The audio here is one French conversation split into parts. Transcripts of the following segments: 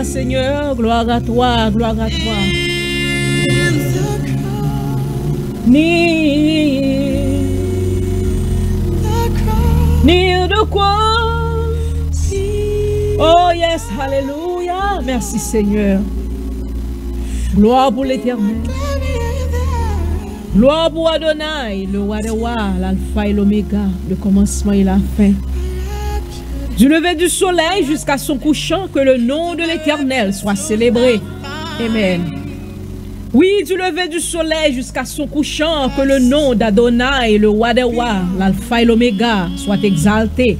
Seigneur, gloire à toi, gloire à toi. Near the cross. Oh yes, hallelujah. Merci Seigneur. Gloire pour l'Éternel. Gloire pour Adonai, le roi des rois, l'alpha et l'oméga, le commencement et la fin. Du lever du soleil jusqu'à son couchant, que le nom de l'Éternel soit célébré. Amen. Oui, du lever du soleil jusqu'à son couchant, que le nom d'Adonai, le roi des rois, l'alpha et l'oméga, soit exalté.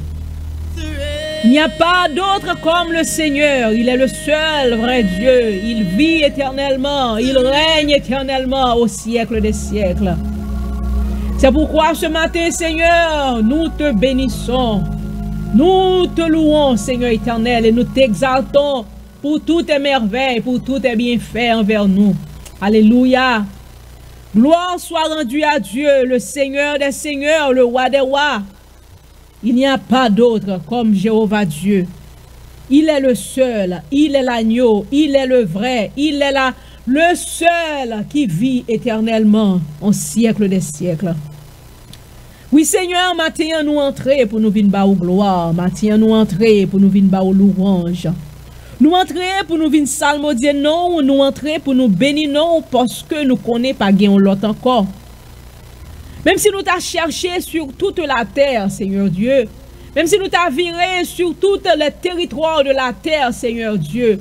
Il n'y a pas d'autre comme le Seigneur. Il est le seul vrai Dieu. Il vit éternellement. Il règne éternellement au siècle des siècles. C'est pourquoi ce matin, Seigneur, nous te bénissons. Nous te louons, Seigneur éternel, et nous t'exaltons pour toutes tes merveilles, pour tous tes bienfaits envers nous. Alléluia. Gloire soit rendue à Dieu, le Seigneur des seigneurs, le roi des rois. Il n'y a pas d'autre comme Jéhovah Dieu. Il est le seul, il est l'agneau, il est le vrai, il est le seul qui vit éternellement au siècle des siècles. Oui, Seigneur, maintenant nous entrer pour nous venir bas gloire. Maintenant nous entrer pour nous venir bas louange. Nous entrer pour nous venir salmodier non, nous entrer pour nous bénir non, parce que nous connaissons pas gain l'autre encore. Même si nous t'as cherché sur toute la terre, Seigneur Dieu, même si nous t'as viré sur tous les territoires de la terre, Seigneur Dieu,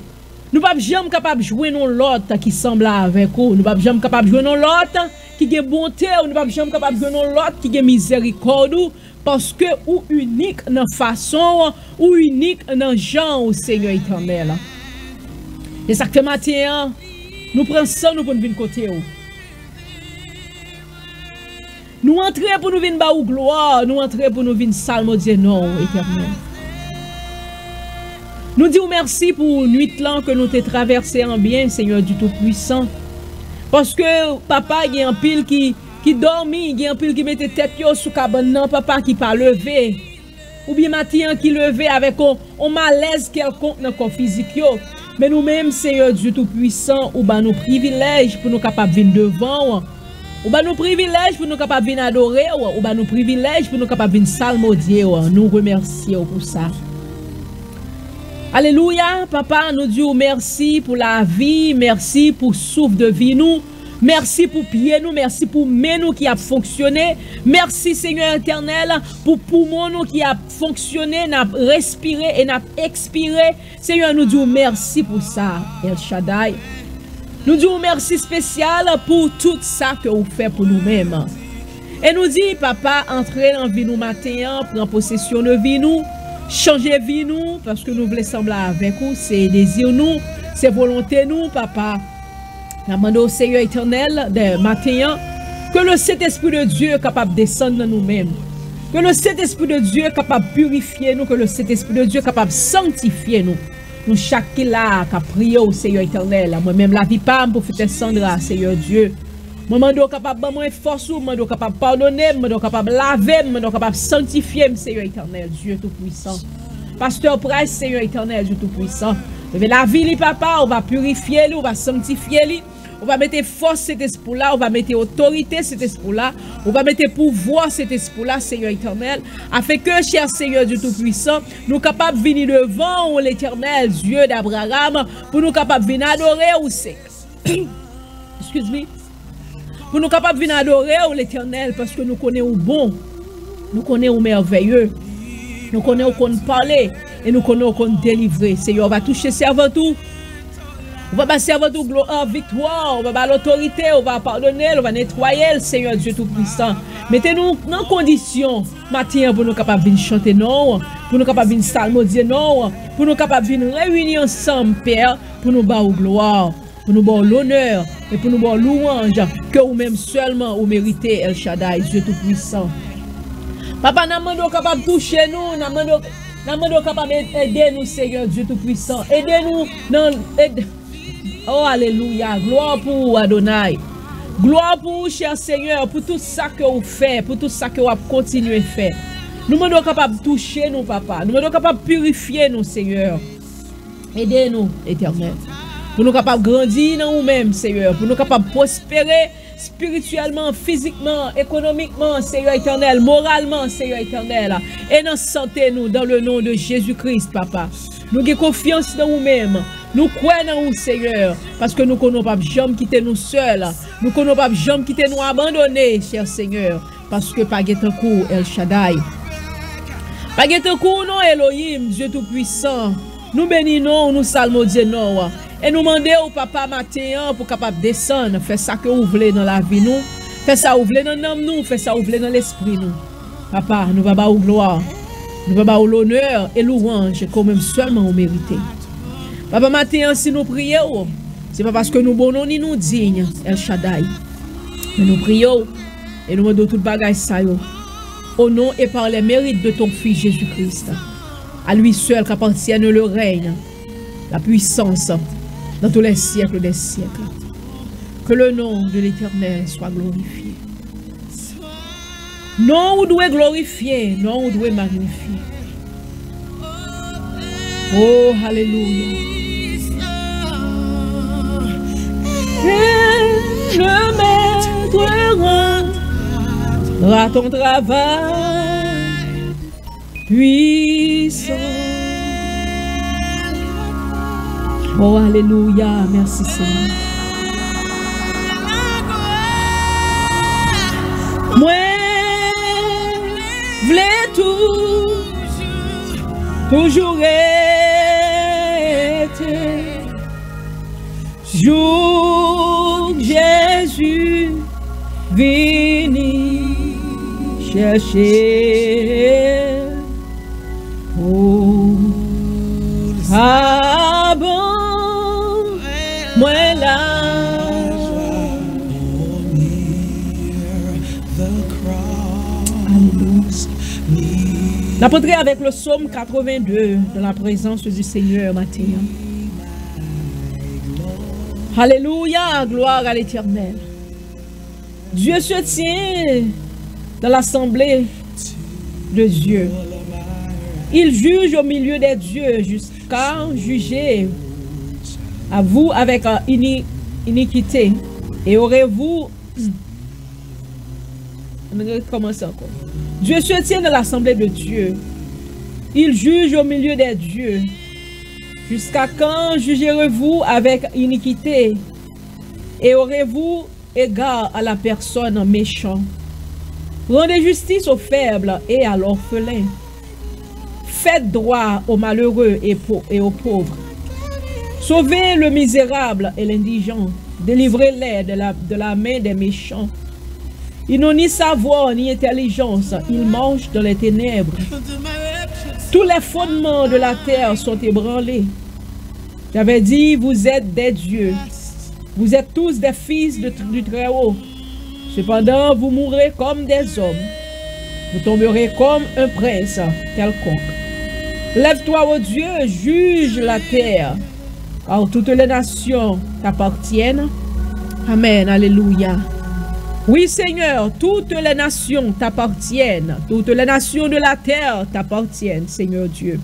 Nous pas jamais capable jouer non l'autre qui semble avec vous. Nous pas jamais capable jouer non l'autre qui a bonté, nous pas jamais capable jouer non l'autre qui a miséricorde parce que ou unique dans façon ou unique dans genre au Seigneur éternel. Et ça fait matin nous prenons ça nous pour venir côté où. Nous entrer pour nous venir ba ou gloire, nous entrer pour nous venir salmodier non éternel. Nous disons merci pour nuit là que nous t'ai traversé en bien, Seigneur du Tout-Puissant. Parce que papa, il y a un pile qui dormit, il y a un pile qui mettait tête sous cabane, non, papa qui pas levé. Ou bien matin qui levé avec un malaise quelconque dans le corps physique. Mais nous-mêmes, Seigneur Dieu Tout-Puissant, ou ben nous privilèges pour nous capables de venir devant. Ou ben nous privilèges pour nous capables de venir adorer. Ou ben nous privilèges pour nous capables de venir salmodier. Nous remercions pour ça. Alléluia, papa, nous disons merci pour la vie, merci pour souffle de vie nous, merci pour pied nous, merci pour main nous qui a fonctionné, merci Seigneur éternel pour poumon nous qui a fonctionné, n'a respiré et n'a expiré. Seigneur, nous disons merci pour ça, El Shaddai. Nous disons merci spécial pour tout ça que vous faites pour nous-mêmes. Et nous dit, papa, entrez dans vie nous matin, prends possession de vie nous. Changer vie nous, parce que nous voulons sembler avec vous, c'est désir nous, c'est volonté nous, papa. Nous demandons au Seigneur éternel de matin que le Saint-Esprit de Dieu est capable de descendre dans nous-mêmes. Que le Saint-Esprit de Dieu est capable de purifier nous, que le Saint-Esprit de Dieu est capable de sanctifier nous. Nous, chaque là, qui a prié au Seigneur éternel, moi-même, la vie pas pour faire descendre à Seigneur Dieu. Moi, je suis capable de me forcer, je suis capable de pardonner, je suis capable de laver, je suis capable de sanctifier, Seigneur éternel, Dieu Tout-Puissant. Pasteur Price, Seigneur éternel, Dieu Tout-Puissant. La vie, papa, on va purifier, on va sanctifier, on va mettre force cet esprit-là, on va mettre autorité cet esprit-là, on va mettre pouvoir cet esprit-là, Seigneur éternel, afin que, cher Seigneur Dieu Tout-Puissant, nous sommes capables de venir devant l'éternel, Dieu d'Abraham, pour nous capables de venir adorer ou c'est. Excuse-moi. Pour nous capables de venir adorer l'éternel parce que nous connaissons bon, nous connaissons merveilleux, nous connaissons qu'on parler et nous connaissons qu'on délivrer. Seigneur, on va toucher servant tout. On va passer avant tout gloire, victoire, on va avoir l'autorité, on va pardonner, on va nettoyer le Seigneur Dieu Tout-Puissant. Mettez-nous dans condition matin pour nous capables de venir chanter non, pour nous capables de venir salmodier non, pour nous capables de venir réunir ensemble, Père, pour nous battre gloire. Pour nous avoir l'honneur et pour nous avoir louange que vous-même seulement vous méritez, El Shaddai, Dieu Tout-Puissant. Papa, nous sommes capables de toucher nous, nous sommes capables d'aider nous, Seigneur, Dieu Tout-Puissant. Aidez-nous dans... Oh, alléluia, gloire pour Adonai. Gloire pour vous, cher Seigneur, pour tout ça que vous faites, pour tout ça que vous continuez à faire. Nous sommes capables de toucher nous, papa. Nous sommes capables de purifier nous, Seigneur. Aidez-nous, éternel. Pour nous capables de grandir dans nous-mêmes, Seigneur. Pour nous capables de prospérer spirituellement, physiquement, économiquement, Seigneur éternel, moralement, Seigneur éternel. Et dans santé, nous, dans le nom de Jésus-Christ, papa. Nous avons confiance dans nous-mêmes. Nous croyons en vous, Seigneur. Parce que nous ne connaissons pas jamais quitter nous seuls. Nous ne connaissons pas jamais quitter nous abandonner, cher Seigneur. Parce que pas guetter coup, El Shaddai. Pas guetter coup, non, Elohim, Dieu Tout-Puissant. Nous bénissons, nous salmodions. Et nous demandons au papa matin pour capable descendre, faire ça que vous voulez dans la vie nous, faire ça que vous voulez dans l'âme nous, faire ça que vous voulez dans l'esprit nous. Papa, nous va vous gloire, nous va vous l'honneur et louange comme même seulement vous méritez. Papa matin si nous prions, c'est pas parce que nous bonons ni nous dignes, El Shaddai. Mais nous prions et nous demandons toute bagaille ça au nom et par les mérites de ton fils Jésus-Christ. À lui seul qu'appartienne le règne, la puissance dans tous les siècles des siècles. Que le nom de l'Éternel soit glorifié. Non, on doit glorifier, non, on doit magnifier. Oh, alléluia. Et le maître rendra ton travail puissant. Oh, alléluia, merci Seigneur. Moi, v'lais toujours été Jour Jésus vini chercher oh ah bon moi là L'apôtre avec le psaume 82 dans la présence du Seigneur matin. Alléluia, gloire à l'Éternel. Dieu se tient dans l'assemblée de Dieu. Il juge au milieu des dieux jusqu'à juger à vous avec iniquité. Et aurez-vous... Commencez encore. Dieu se tient dans l'assemblée de Dieu. Il juge au milieu des dieux. Jusqu'à quand jugerez-vous avec iniquité? Et aurez-vous égard à la personne méchante? Rendez justice aux faibles et à l'orphelin. Faites droit aux malheureux et aux pauvres. Sauvez le misérable et l'indigent. Délivrez-les de la main des méchants. Ils n'ont ni savoir ni intelligence. Ils marchent dans les ténèbres. Tous les fondements de la terre sont ébranlés. J'avais dit, vous êtes des dieux. Vous êtes tous des fils du Très-Haut. Cependant, vous mourrez comme des hommes. Vous tomberez comme un prince quelconque. Lève-toi, ô Dieu, juge la terre, car toutes les nations t'appartiennent. Amen. Alléluia. Oui, Seigneur, toutes les nations t'appartiennent. Toutes les nations de la terre t'appartiennent, Seigneur Dieu.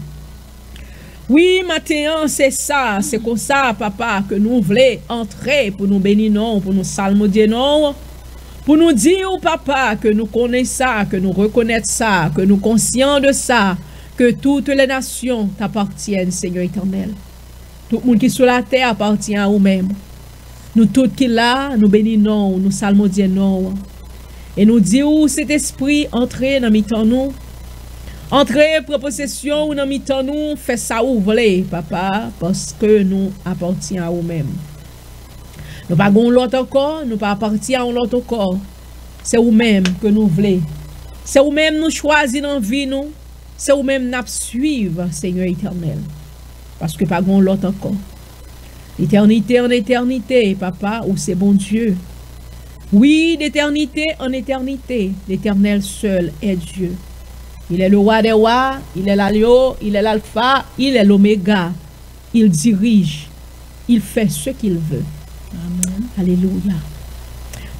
Oui, maintenant, c'est ça, c'est comme ça, papa, que nous voulons entrer pour nous bénir, non, pour nous salmodier, non, pour nous dire, papa, que nous connaissons ça, que nous reconnaissons ça, que nous sommes conscients de ça, que toutes les nations t'appartiennent, Seigneur éternel. Tout le monde qui est sur la terre appartient à nous-mêmes. Nous tous qui là, nous bénissons, nous salmodions. Et nous disons, cet esprit, entrez dans mi-temps nous. Entrez, pour possession, ou dans mi-temps nous, faites ça où vous voulez, papa, parce que nous appartenons à nous-mêmes. Nous pas gon l'autre encore, nous pas appartenons à l'autre corps. C'est vous-même que nous voulons. C'est vous-même nous choisir dans la vie nous. C'est vous-même nous suivre, Seigneur éternel. Parce que pas gon l'autre encore. L'éternité en éternité, papa, ou c'est bon Dieu. Oui, d'éternité en éternité, l'Éternel seul est Dieu. Il est le roi des rois, il est l'agneau, il est l'alpha, il est l'oméga. Il dirige, il fait ce qu'il veut. Amen. Alléluia.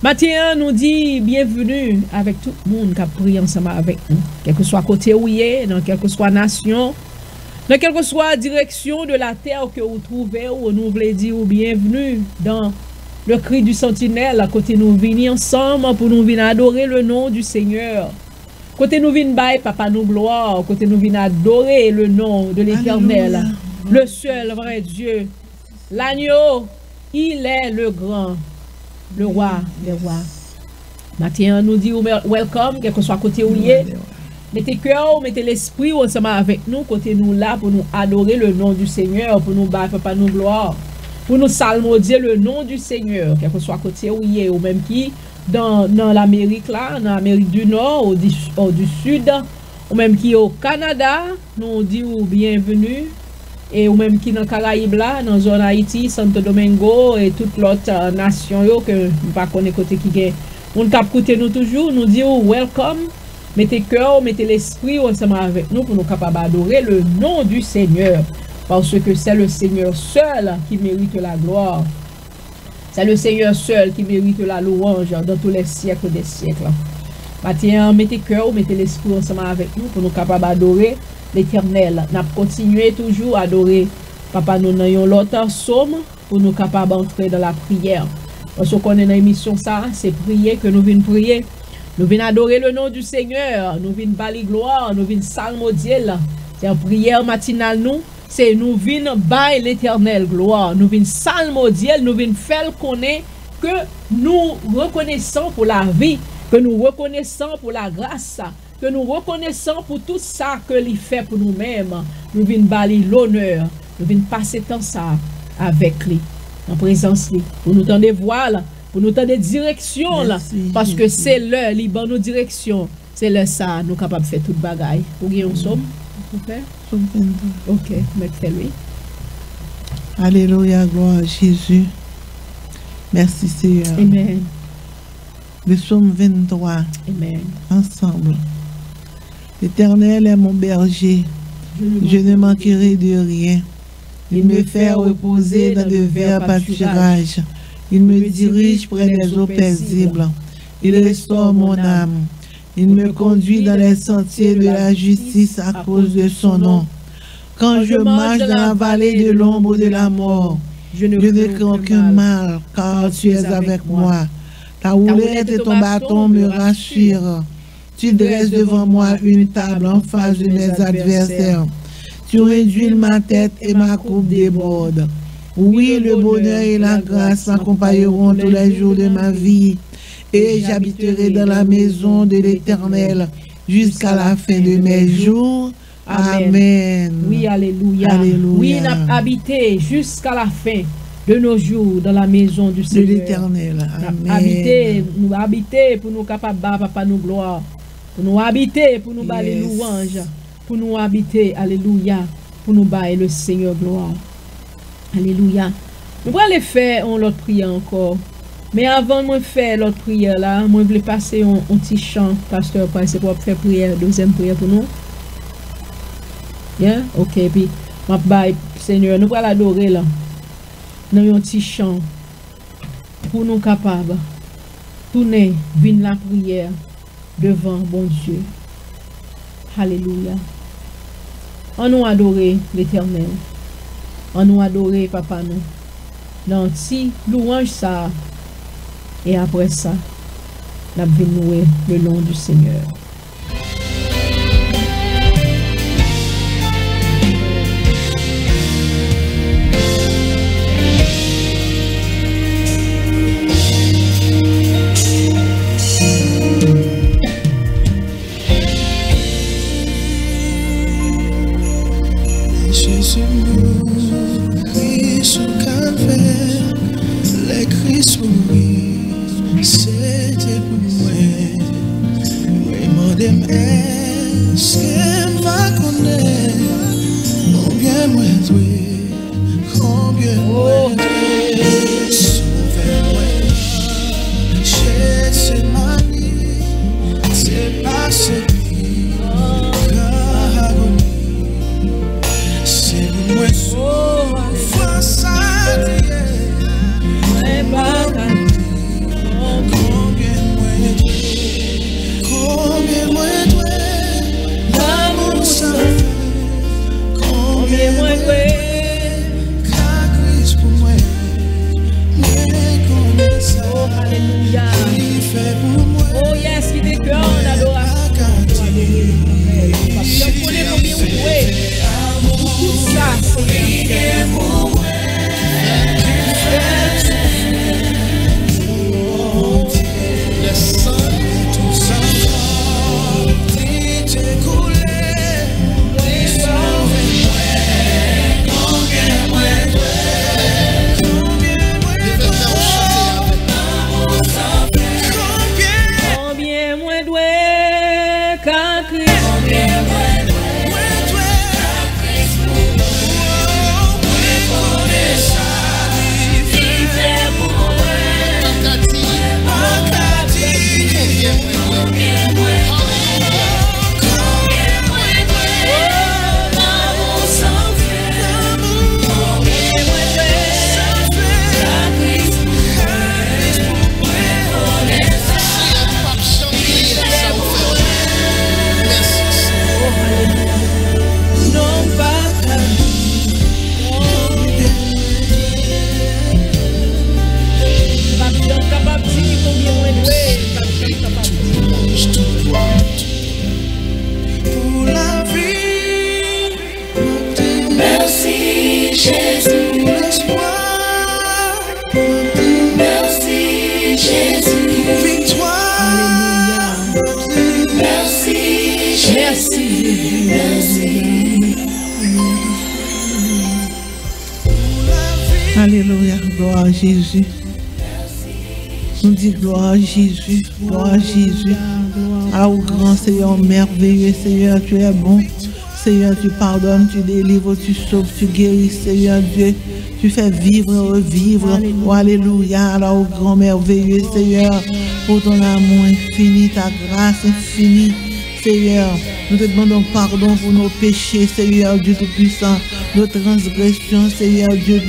Matin, nous dit bienvenue avec tout le monde qui a prié ensemble avec nous. Quel que soit côté où il est, dans quelle que soit nation, dans quelle que soit direction de la terre que vous trouvez, ou nous voulons dire bienvenue dans le cri du sentinelle, à côté nous venir ensemble pour nous venir adorer le nom du Seigneur. Côté nous venir bailler papa nous gloire, côté nous venir adorer le nom de l'Éternel, le seul vrai Dieu. L'agneau, il est le grand, le roi des rois. Matin, nous dit welcome, quel que soit côté où il est. Mettez cœur, mettez l'esprit ensemble avec nous, côté nous là, pour nous adorer le nom du Seigneur, pour nous battre, papa nous gloire, pour nous salmodier le nom du Seigneur, quel que soit côté où il est, ou même qui, dans l'Amérique là, dans l'Amérique du Nord, ou du Sud, ou même qui au Canada, nous disons bienvenue, et ou même qui dans Caraïbes là, dans la zone Haïti, Santo Domingo, et toute l'autre nation yo, que nous ne connaissons pas côté qui est. On cap écouter nous toujours, nous disons welcome. Mettez cœur, mettez l'esprit ensemble avec nous pour nous capables d'adorer le nom du Seigneur. Parce que c'est le Seigneur seul qui mérite la gloire. C'est le Seigneur seul qui mérite la louange dans tous les siècles des siècles. Maintenant, mettez cœur, mettez l'esprit ensemble avec nous pour nous capables d'adorer l'Éternel. Nous continuer toujours à adorer. Papa, nous n'ayons l'autre somme pour nous capables d'entrer dans la prière. Parce qu'on est dans l'émission ça, c'est prier que nous venons prier. Nous venons adorer le nom du Seigneur, nous venons bâler gloire, nous venons salmodier. C'est une prière matinale, c'est nous venons bailler l'Éternel gloire, nous venons salmodier, nous venons faire connaître que nous reconnaissons pour la vie, que nous reconnaissons pour la grâce, que nous reconnaissons pour tout ça que l'il fait pour nous-mêmes. Nous venons bâler l'honneur, nous venons passer temps ça avec lui. en présence li, pour nous tendre voix là, pour nous tendre direction là, parce que c'est l'heure li ban nous direction, c'est l'heure ça nous capable faire toute bagaille. Pour gagner un somme, OK, mettre fait lui. Alléluia, gloire à Jésus. Merci Seigneur. Amen. Le psaume 23. Amen. Ensemble. L'Éternel est mon berger. Je ne manquerai de rien. Il me fait reposer dans de verts pâturages. Il me dirige près des eaux paisibles. Il restaure mon âme. Il me conduit dans les sentiers de la justice à cause de son nom. Quand je marche dans la vallée de l'ombre de la mort, je ne crains aucun mal, car tu es avec moi. Ta houlette et ton bâton me rassurent. Tu dresses devant moi une table en face de mes adversaires. Tu réduis ma tête et ma coupe déborde. Oui, le bonheur et la grâce m'accompagneront tous les jours de ma vie. Et j'habiterai dans la maison de l'Éternel jusqu'à la fin de mes jours. Amen. Oui, alléluia. Alléluia. Oui, nous avons habité jusqu'à la fin de nos jours dans la maison du Seigneur. De l'Éternel. Amen. Nous habiter pour nous capables de papa nous gloire. Pour nous habiter, pour nous bailler louange. Pour nous habiter, alléluia. Pour nous bailler le Seigneur gloire. Alléluia. Nous allons faire l'autre prière encore. Mais avant de faire l'autre prière là, moi je voulais passer un petit chant, pasteur, parce que pour faire prière, deuxième prière pour nous. Yeah? Ok, puis, ma baille, Seigneur, nous allons adorer là. Nous un petit chant pour nous capables. Tourner, venir la prière devant bon Dieu. Alléluia. On nous adorer l'Éternel. On nous adorer papa nous. Dans si louange ça. Et après ça, nous allons louer le nom du Seigneur. Jésus mourit sous calvaire, les cris souris, c'était pour moi. Demandez-moi, est-ce qu'elle va connaître combien moi doué, combien moi doué, sauvez-moi, j'ai ma vie, c'est pas ce qui moi souffrance à Dieu, mais pas combien moi doué, Alléluia, gloire à Jésus. Nous disons gloire à Jésus, gloire à Jésus. Ah, au grand Seigneur, merveilleux Seigneur, tu es bon. Seigneur, tu pardonnes, tu délivres, tu sauves, tu guéris, Seigneur Dieu. Tu fais vivre, revivre. Oh, alléluia, alors au grand merveilleux Seigneur, pour ton amour infini, ta grâce infinie. Seigneur, nous te demandons pardon pour nos péchés, Seigneur Dieu Tout-Puissant, nos transgressions, Seigneur Dieu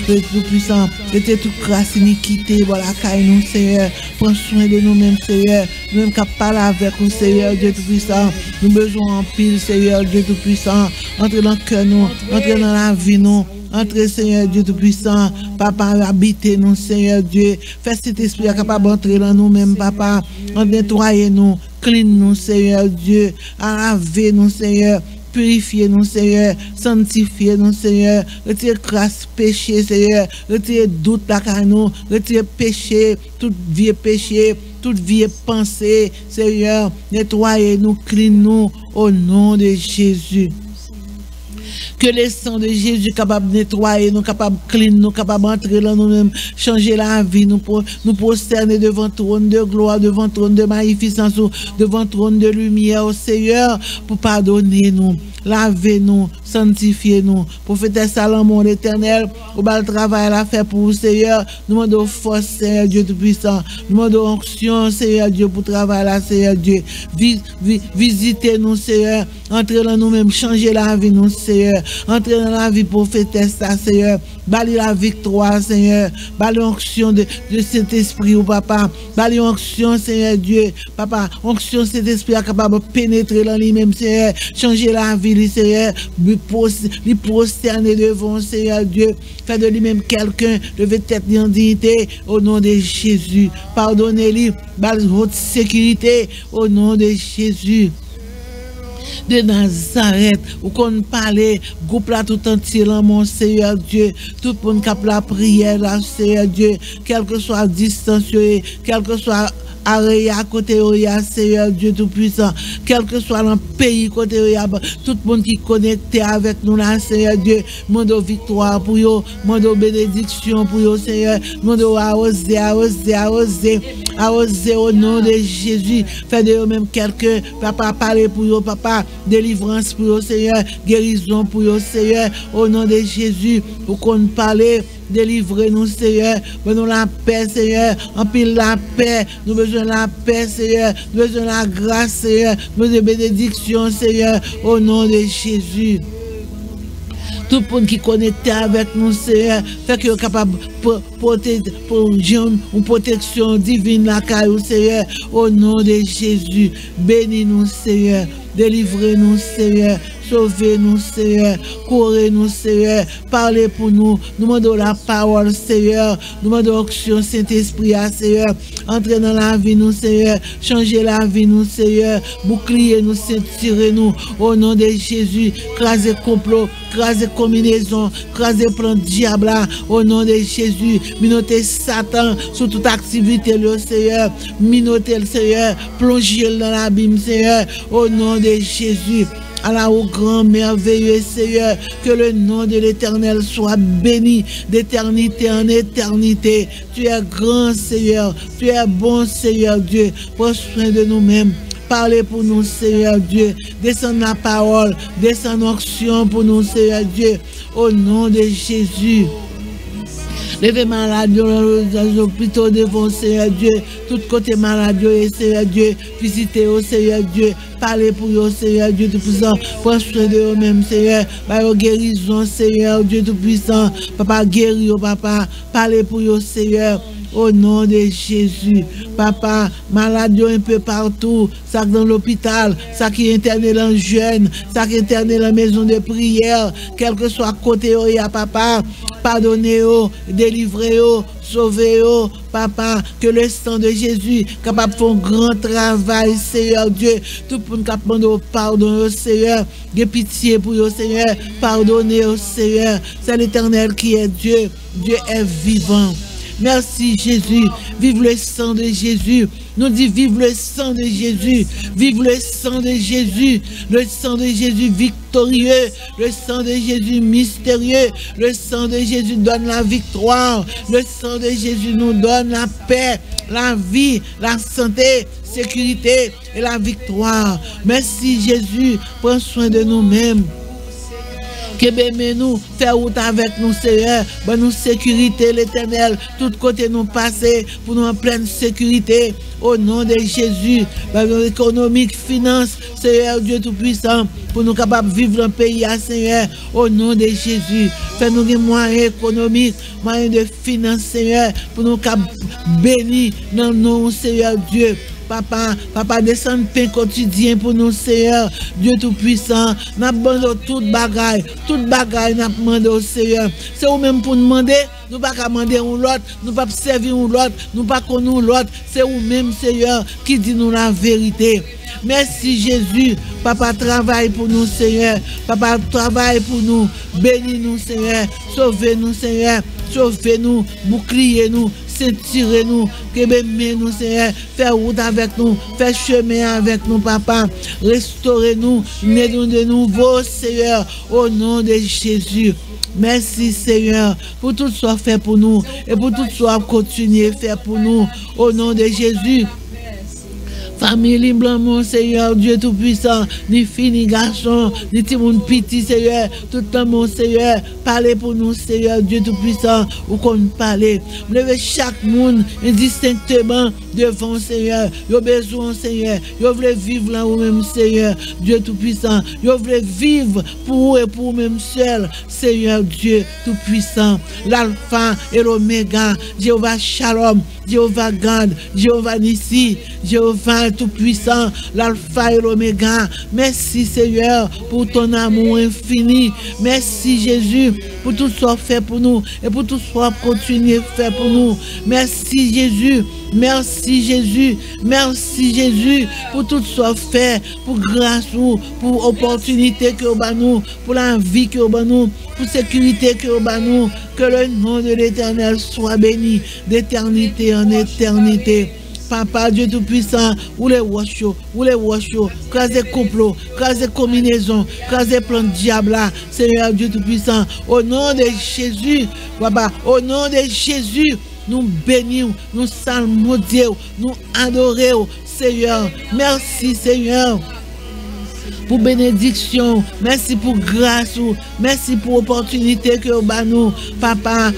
Tout-Puissant, et toute grâce, iniquité, voilà, car nous, Seigneur, prends soin de nous-mêmes, Seigneur, nous-mêmes qui parlons avec nous, Seigneur Dieu Tout-Puissant, nous besoin en pile, Seigneur Dieu Tout-Puissant, entre dans le cœur nous, entre dans la vie nous. Entrez, Seigneur Dieu Tout-Puissant, Papa, habitez nous, Seigneur Dieu. Fais cet esprit capable d'entrer dans nous-mêmes, Papa. Nettoyez nous, clean nous, Seigneur Dieu. Lavez nous, Seigneur. Purifiez nous, Seigneur. Sanctifiez nous, Seigneur. Retirez grâce, péché, Seigneur. Retirez doute, la nous. Retirez péché, tout vieux péché, toute vieille pensée, Seigneur. Nettoyez nous, clean nous, au nom de Jésus. Que le sang de Jésus capable de nettoyer, nous capable de clean, nous capable d'entrer dans nous-mêmes, changer la vie, nous prosterner devant le trône de gloire, devant le trône de magnificence, devant le trône de lumière, au Seigneur, pour pardonner nous, laver nous, sanctifier nous. Prophète Salomon l'Éternel, au bas le travail à faire pour vous, Seigneur, nous demandons force, Seigneur Dieu Tout-Puissant, nous demandons onction, Seigneur Dieu, pour travailler là, Seigneur Dieu. Visitez nous, Seigneur, entrez dans nous-mêmes, changer la vie, nous, Seigneur. Entrez dans la vie prophétesse, Seigneur. Bali la victoire, Seigneur. Bali l'onction de cet esprit, ou papa. Bali l'onction, Seigneur Dieu. Papa, onction cet esprit capable de pénétrer dans lui-même, Seigneur. Changer la vie, Seigneur. Lui prosterner devant, Seigneur Dieu. Faire de lui-même quelqu'un, lever tête en dignité, au nom de Jésus. Pardonnez-lui, bali haute sécurité, au nom de Jésus. De Nazareth, où qu'on parlait, groupe là tout entier, là, mon Seigneur Dieu, tout le monde qui a la prière, là, Seigneur Dieu, quelle que soit la distance, quel que soit arrêt à côté, Seigneur Dieu Tout-Puissant, quel que soit le pays, côté, tout le monde qui est connecté avec nous, là, Seigneur Dieu, demande victoire pour eux, demande bénédiction pour eux, Seigneur, demande arroser au nom de Jésus, fais de eux-mêmes quelqu'un, papa, parler pour eux, papa, délivrance pour eux, Seigneur, guérison pour eux, Seigneur, au nom de Jésus, pour qu'on parle. Délivrez-nous, Seigneur. Nous la paix, Seigneur. Empile la paix. Nous besoin de la paix, Seigneur. Nous besoin de la grâce, Seigneur. Nous besoin de bénédiction, Seigneur. Au nom de Jésus. Tout le monde qui est connecté avec nous, Seigneur, fait que nous sommes capables de une protection divine, la caillou, Seigneur. Au nom de Jésus. Bénis-nous, Seigneur. Délivrez-nous, Seigneur. Sauvez-nous, Seigneur. Courez-nous, Seigneur. Parlez pour nous. Nous demandons la parole, Seigneur. Nous demandons l'action Saint-Esprit, Seigneur. Entrez dans la vie, nous, Seigneur. Changez la vie, nous, Seigneur. Boucliez nous, tirez-nous. Au nom de Jésus. Crasez complot. Crasez combinaison. Crasez plan diable. Au nom de Jésus. Minotez Satan sur toute activité, le Seigneur. Minotez le Seigneur. Plongez-le dans l'abîme, Seigneur. Au nom de Jésus. Allah au grand merveilleux Seigneur, que le nom de l'Éternel soit béni d'éternité en éternité. Tu es grand Seigneur, tu es bon Seigneur Dieu, prends soin de nous-mêmes. Parlez pour nous, Seigneur Dieu. Descends la parole, descends l'onction pour nous, Seigneur Dieu. Au nom de Jésus. Levez malade dans les hôpitaux devant Seigneur Dieu. Tout côté malade, Seigneur Dieu. Visitez au Seigneur Dieu. Parlez pour eux, Seigneur Dieu Tout-Puissant. Prends soin de eux-mêmes, Seigneur. Par guérison, Seigneur Dieu Tout-Puissant. Papa, guéris, papa. Parlez pour eux, Seigneur. Au nom de Jésus, papa, malade un peu partout, ça dans l'hôpital, ça qui est interné dans le jeûne, ça qui est interné dans la maison de prière, quel que soit côté où il y a papa, pardonnez-vous, délivrez-vous, sauvez-vous, papa, que le sang de Jésus capable de faire un grand travail, Seigneur Dieu, tout pour nous capable de pardonner, Seigneur, de pitié pour vous, Seigneur, pardonnez, Seigneur, c'est l'Éternel qui est Dieu, Dieu est vivant. Merci Jésus, vive le sang de Jésus, Nous disons vive le sang de Jésus, vive le sang de Jésus, le sang de Jésus victorieux, le sang de Jésus mystérieux, le sang de Jésus donne la victoire, le sang de Jésus nous donne la paix, la vie, la santé, sécurité et la victoire. Merci Jésus, prends soin de nous-mêmes. Que nous, faire route avec nous, Seigneur, bonne nous sécurité, l'Éternel, tout côté nous passer pour nous en pleine sécurité, au nom de Jésus, bonne économique, finance, Seigneur Dieu Tout-Puissant, pour nous capables de vivre dans le pays, Seigneur, au nom de Jésus, fais-nous des moyens économiques, moyens de finance, Seigneur, pour nous capables bénis dans le nom, Seigneur Dieu. Papa, descend pain quotidien pour nous, Seigneur, Dieu Tout-Puissant. Nous abandonnons toute bagaille, nous demandons au Seigneur. C'est vous-même pour nous demander, nous ne pouvons pas demander un l'autre, nous ne pouvons pas servir un l'autre, nous ne pouvons pas connaître l'autre. C'est vous-même, Seigneur, qui dit nous la vérité. Merci Jésus, Papa, travaille pour nous, Seigneur. Papa, travaille pour nous, bénis-nous, Seigneur. Sauvez-nous, Seigneur. Sauvez-nous, boucliez-nous. Tirez-nous, nous Seigneur, fais route avec nous, fais chemin avec nous, Papa, restaurez-nous, mettez-nous de nouveau, Seigneur, au nom de Jésus. Merci Seigneur, pour tout ce soit fait pour nous, et pour tout ce soit continué faire pour nous, au nom de Jésus. Famille blanc, mon Seigneur, Dieu Tout-Puissant, ni fille, ni garçon, ni petit monde petit, Seigneur, tout le temps, mon Seigneur, parlez pour nous, Seigneur, Dieu Tout-Puissant, ou qu'on parle. Levez chaque monde indistinctement devant, Seigneur. Yo besoin, Seigneur. Yo voulez vivre là ou même, Seigneur, Dieu Tout-Puissant. Yo voulez vivre pour vous et pour vous-même seul, Seigneur, Dieu Tout-Puissant. L'alpha et l'oméga, Jéhovah Shalom, Jéhovah God, Jéhovah Nissi, Jéhovah Tout-Puissant, l'alpha et l'oméga. Merci Seigneur pour ton amour infini. Merci Jésus pour tout ce que fait pour nous et pour tout ce que continue à faire pour nous. Merci Jésus. Merci Jésus, merci Jésus pour tout ce que fait, pour grâce, pour opportunité que vous nous, pour la vie que vous nous, pour sécurité que vous nous, que le nom de l'Éternel soit béni d'éternité en éternité. Papa, Dieu Tout-Puissant, ou les washo, crasez complot, crasez combinaison, crasez plan de diable là, Seigneur Dieu Tout-Puissant, au nom de Jésus, Papa, au nom de Jésus, nous bénissons, nous salmodions, nous adorons, Seigneur. Merci, Seigneur, pour bénédiction. Merci pour grâce. Merci pour opportunité que vous nous. Papa,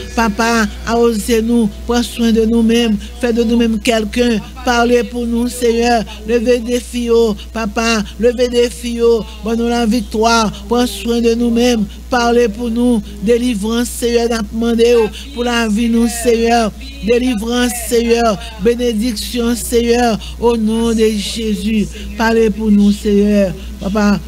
osez-nous, prends soin de nous-mêmes, fais de nous-mêmes quelqu'un. Parlez pour nous, Seigneur. Levez des filles, Papa, levez des filles. Bonne la victoire, prends soin de nous-mêmes. Parlez pour nous, délivrance, Seigneur, demandez pour la vie, nous, Seigneur. Délivrance, Seigneur, bénédiction, Seigneur, au nom de Jésus. Parlez pour nous, Seigneur. Papa,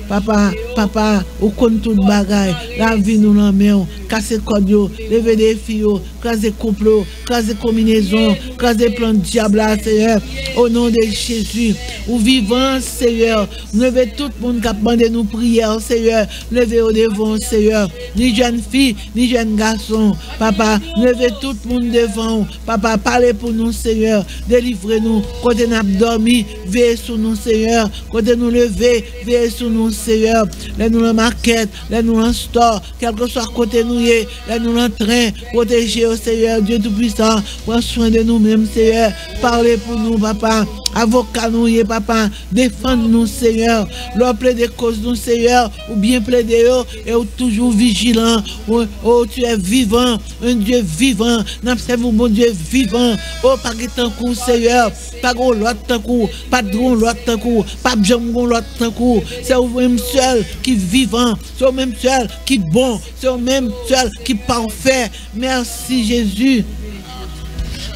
au compte toute bagaille, la vie nous l'en met, casser code, lever des filles, casser couple, casser combinaison, casser plan de diable, Seigneur, au nom de Jésus. Ou vivant, Seigneur, levez tout le monde qui a demandé nous prières, Seigneur, levez au devant, Seigneur, ni jeune fille, ni jeune garçon, Papa, levez tout le monde devant, Papa, parlez pour nous, Seigneur, délivrez-nous, quand nous avons dormi, veillez sur nous, Seigneur, quand nous lever, veillez sur nous, Seigneur, laisse-nous en market, laisse-nous en store, quel que soit côté nous, laisse-nous en train, protéger au Seigneur, Dieu Tout-Puissant, prends soin de nous-mêmes, Seigneur, parlez pour nous, Papa, avocat nous, Papa, défends-nous, Seigneur, leur plaider cause nous, Seigneur, ou bien plaider et ou toujours vigilant, oh, tu es vivant, un Dieu vivant, n'observe mon Dieu vivant, oh, pas de temps coup, Seigneur, pas de l'autre temps coup, pas de l'autre temps coup, pas de l'autre temps coup, c'est vous-même seul qui est vivant, c'est vous-même seul qui est bon, c'est vous-même seul qui est parfait. Merci Jésus.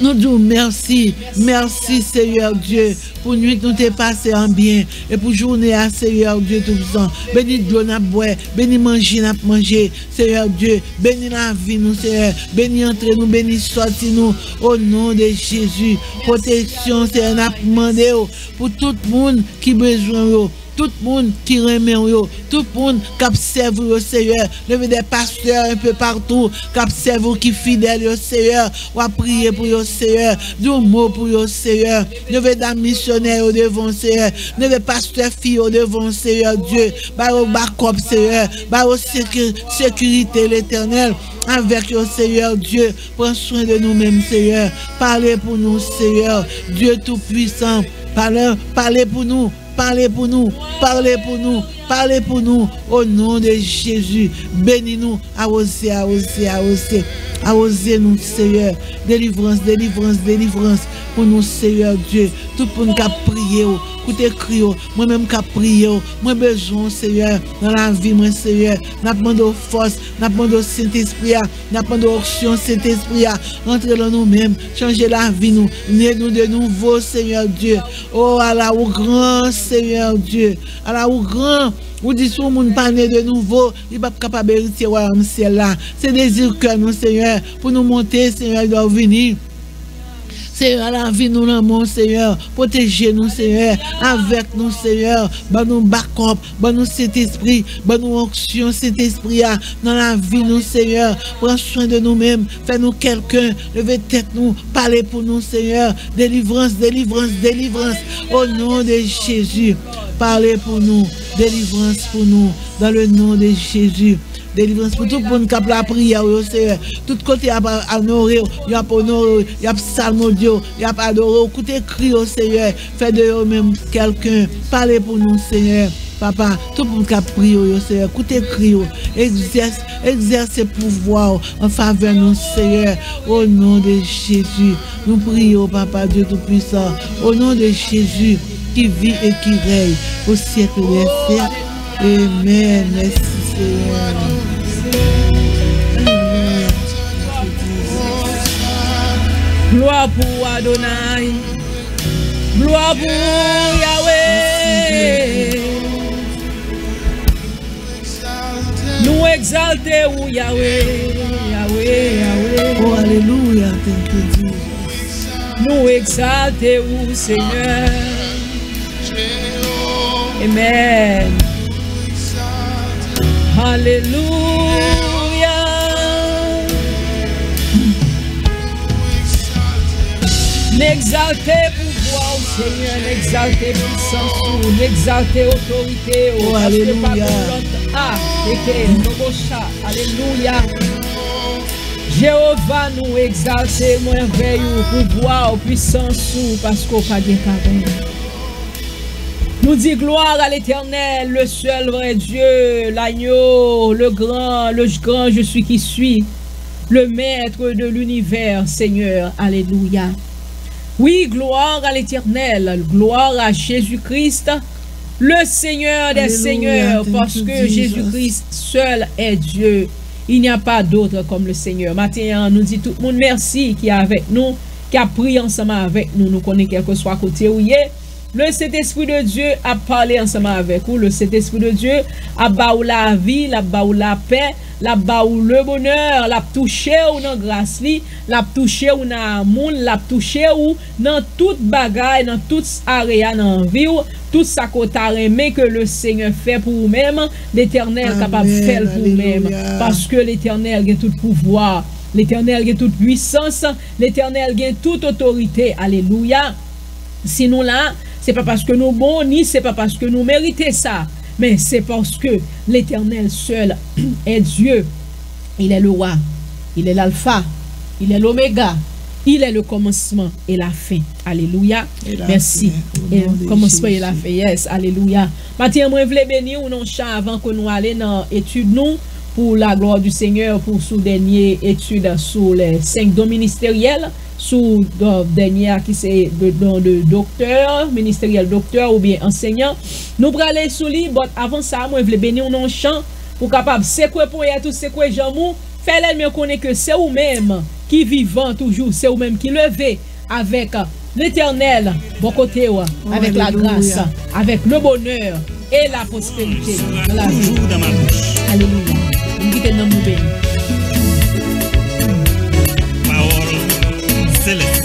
Nous disons merci, merci Seigneur Dieu, pour nuit nous t'es passé en bien, et pour journée à Seigneur Dieu Tout-Puissant, bénis de l'eau n'a boire, bénis manger n'a manger, Seigneur Dieu, bénis la vie nous Seigneur, bénis entrer nous, bénis sortir nous, au nom de Jésus, protection Seigneur n'a demandé pour tout le monde qui a besoin, tout le monde qui remet yo, tout le monde qui observe au Seigneur, levez des pasteurs un peu partout, qui observe qui fidèles au Seigneur, ou à prier pour le Seigneur, du mot pour le Seigneur, levez des missionnaires au devant Seigneur, levez pasteurs filles au devant Seigneur Dieu, bah au backup Seigneur, bah au sécurité l'Éternel, avec le Seigneur Dieu, prends soin de nous-mêmes Seigneur, parlez pour nous Seigneur, Dieu Tout-Puissant, parlez pour nous. Parlez pour nous, parlez pour nous, parlez pour nous, au nom de Jésus. Bénis-nous, arrosez, arrosez, arrosez, arrosez nous, Seigneur. Délivrance, délivrance, délivrance pour nous, Seigneur Dieu. Tout pour nous qui a prié, écoutez, crie, moi-même qui a prié, moi besoin, Seigneur, dans la vie, moi, Seigneur. N'a pas de force, n'a pas de Saint-Esprit, n'a pas d'option, Saint-Esprit, entrez dans nous-mêmes, changez la vie, nous, né-nous de nouveau, Seigneur Dieu. Oh, Allah, au grand Seigneur Dieu, Allah, au grand. Vous dites si on n'est pas né de nouveau, il n'est pas capable de hériter royaume ciel là. C'est désir que nous, Seigneur, pour nous monter, Seigneur, il doit venir. Seigneur, la vie nous l'amour, Seigneur. Protégez-nous, Seigneur. Avec nous, Seigneur. Bah nous backup, bah nous cet esprit, bah nous onction, cet esprit dans la vie, nous, Seigneur. Prends soin de nous-mêmes. Fais-nous quelqu'un. Levez tête nous. Parlez pour nous, Seigneur. Délivrance, délivrance, délivrance. Au nom de Jésus. Parlez pour nous. Délivrance pour nous. Dans le nom de Jésus. Délivrance pour tout le monde qui a la prière, Seigneur. Tout côté a honoré, il y a honoré, il y a psalmodié, il y a adoré. Écoutez, crie au Seigneur. Faites de eux-mêmes quelqu'un. Parlez pour nous, Seigneur. Papa, tout le monde qui a prié, Seigneur. Écoutez, crie. Exerce pouvoir en faveur de nous, Seigneur. Au nom de Jésus. Nous prions, Papa Dieu Tout-Puissant. Au nom de Jésus qui vit et qui règne au siècle des siècles. Amen. Merci, Seigneur. Gloire pour Adonai. Gloire pour Yahweh. Nous exaltons Yahweh. Yahweh, Yahweh. Oh, alléluia. Thank you, Jesus. Nous exaltons Seigneur. Amen. Alléluia. N'exaltez pouvoir, Seigneur, n'exaltez puissance, n'exaltez autorité. Oh, alléluia. Alléluia. Jéhovah nous exalter, merveille, pouvoir, puissance, parce qu'on pas de carême. Nous dit gloire à l'Éternel, le seul vrai Dieu, l'agneau, le grand je suis qui suis, le maître de l'univers, Seigneur. Alléluia. Oui, gloire à l'Éternel, gloire à Jésus-Christ, le Seigneur des Seigneurs, parce que Jésus-Christ seul est Dieu. Il n'y a pas d'autre comme le Seigneur. Maintenant, nous dit tout le monde merci qui est avec nous, qui a prié ensemble avec nous. Nous connaissons quel que soit côté où il est. Le Saint-Esprit de Dieu a parlé ensemble avec vous. Le Saint-Esprit de Dieu a baou la vie, la baou la paix, la baou le bonheur, la touché ou dans grâce li, la touché ou dans amour, la touché ou dans toute bagaille, dans toute area dans vie, tout ça qu'on t'a aimé que le Seigneur fait pour vous-même, l'Éternel capable de faire pour vous-même. Parce que l'Éternel a tout pouvoir, l'Éternel a toute puissance, l'Éternel a toute autorité. Alléluia. Sinon là, c'est pas parce que nous bons, ni c'est pas parce que nous méritons ça, mais c'est parce que l'Éternel seul est Dieu. Il est le roi, il est l'alpha, il est l'oméga, il est le commencement et la fin. Alléluia. Merci. Et le commencement et la fin. Yes, alléluia. Maintenant, moi, je voulais bénir ou non chant avant que nous allions dans l'étude nous pour la gloire du Seigneur, pour sous dernière étude sur les 5 dons ministériels. Sous dernière qui c'est de don de docteur, ministériel docteur ou bien enseignant. Nous prenons aller sous lui, mais avant ça, moi je veux bénir un chant pour capable secouer pour y tout secouer jamou, faire mieux connaître que c'est vous même qui vivant toujours, c'est vous même qui levez avec l'Éternel, bon côté avec la grâce, avec le bonheur et la prospérité dans la vie. Alléluia. On dit que nous nous bénissons. Céleste.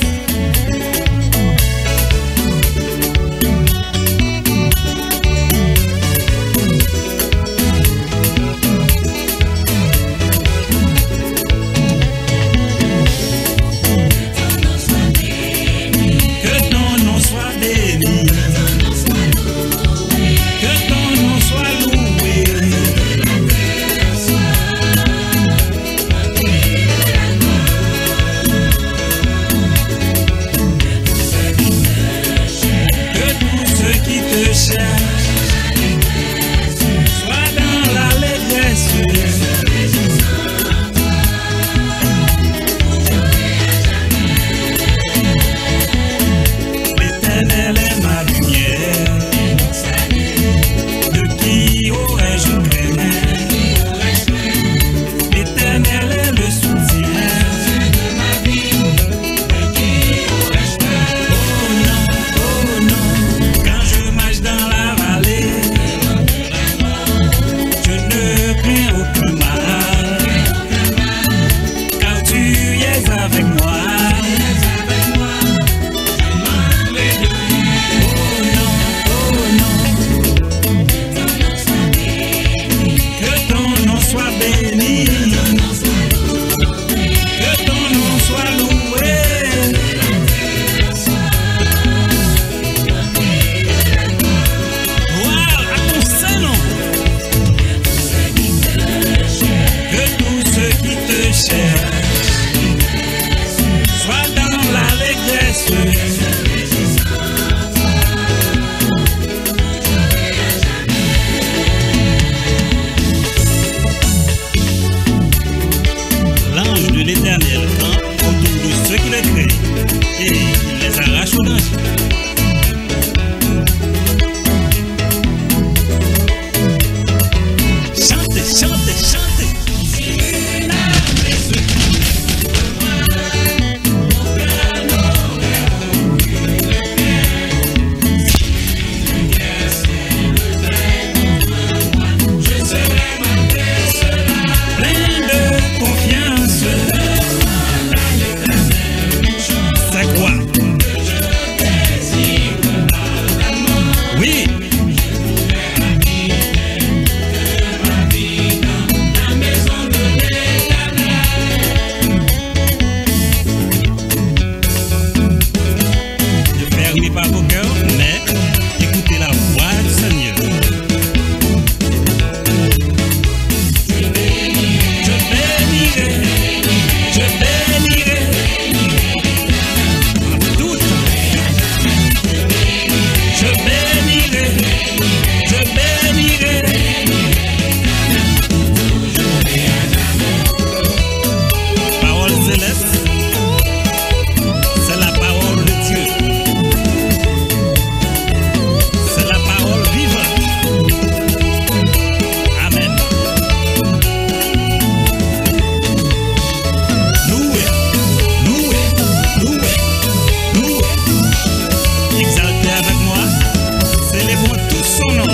Solange. Chantez, chantez, chantez. Plein de confiance. C'est quoi? Oui. Ne fermez pas vos cœurs, mais écoutez la voix du Seigneur. Je bénirai, je bénirai en tout temps. Je bénirai, je bénirai. Parole céleste, c'est la parole de Dieu. C'est la parole vivante. Amen. Louez, louez, louez, louez. Exaltez avec moi, célébrons tous son nom.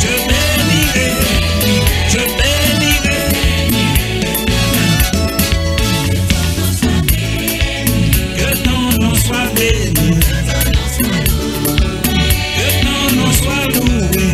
Je bénirai, je bénirai. Que ton nom soit béni, que ton nom soit loué.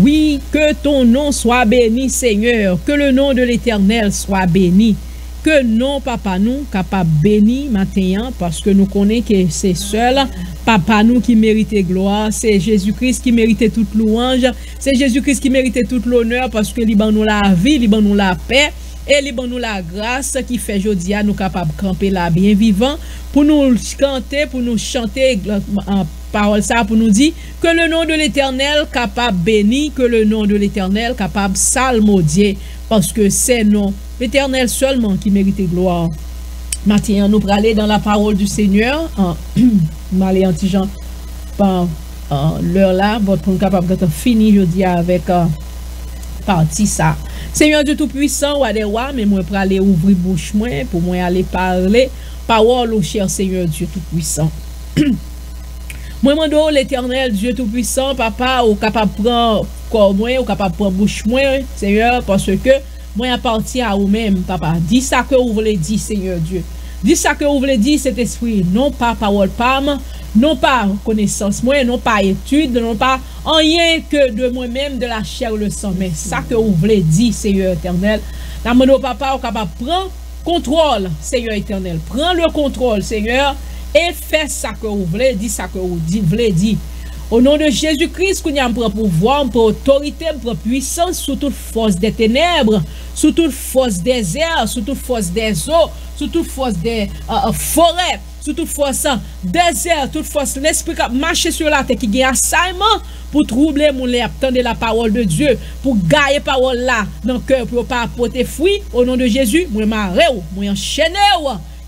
Oui, que ton nom soit béni, Seigneur. Que le nom de l'Éternel soit béni. Que non, papa, nous, capable béni matin, parce que nous connaissons que c'est seul, papa, nous qui méritait gloire, c'est Jésus-Christ qui méritait toute louange, c'est Jésus-Christ qui méritait toute l'honneur, parce que il ban nous la vie, il ban nous la paix, et il ban nous la grâce qui fait jodia nous capable camper là bien vivant, pour nous canter, pour nous chanter en parole ça, pour nous dire que le nom de l'Éternel capable béni, que le nom de l'Éternel capable salmodier, parce que c'est non l'Éternel seulement qui mérite gloire. Maintenant, nous allons aller dans la parole du Seigneur. Nous allons aller en petit Jean par l'heure là, pour nous capable de finir jeudi avec partie ça. Seigneur Dieu Tout-Puissant, ou des rois, mais moi pour aller ouvrir bouche moi, pour moi aller parler parole au cher Seigneur Dieu Tout-Puissant. Moi mando l'Éternel Dieu Tout-Puissant, papa, ou capable prendre corps moi, ou capable prendre bouche moi, Seigneur, parce que moi appartient à vous-même, papa. Dis ça que vous voulez dire, Seigneur Dieu. Dis ça que vous voulez dire, cet esprit. Non pas parole pam, non pas connaissance moi, non pas étude, non pas rien que de moi-même, de la chair ou le sang. Mais ça que vous voulez dire, Seigneur éternel. La mono papa, vous capable prendre contrôle, Seigneur éternel. Prends le contrôle, Seigneur, et fais ça que vous voulez, dis ça que vous voulez dire. Au nom de Jésus-Christ, qu'on y a pour pouvoir, pour autorité, pour puissance, sous toute force des ténèbres, sous toute force des airs, sous toute force des eaux, sous toute force des forêts, sous toute force des airs, toute force l'esprit qui marche sur la terre, qui a assignment pour troubler mon lèvre, attendre la parole de Dieu, pour gagner parole là dans le cœur, pour pas porter fruit. Au nom de Jésus, moi m'arrête, moi enchaîner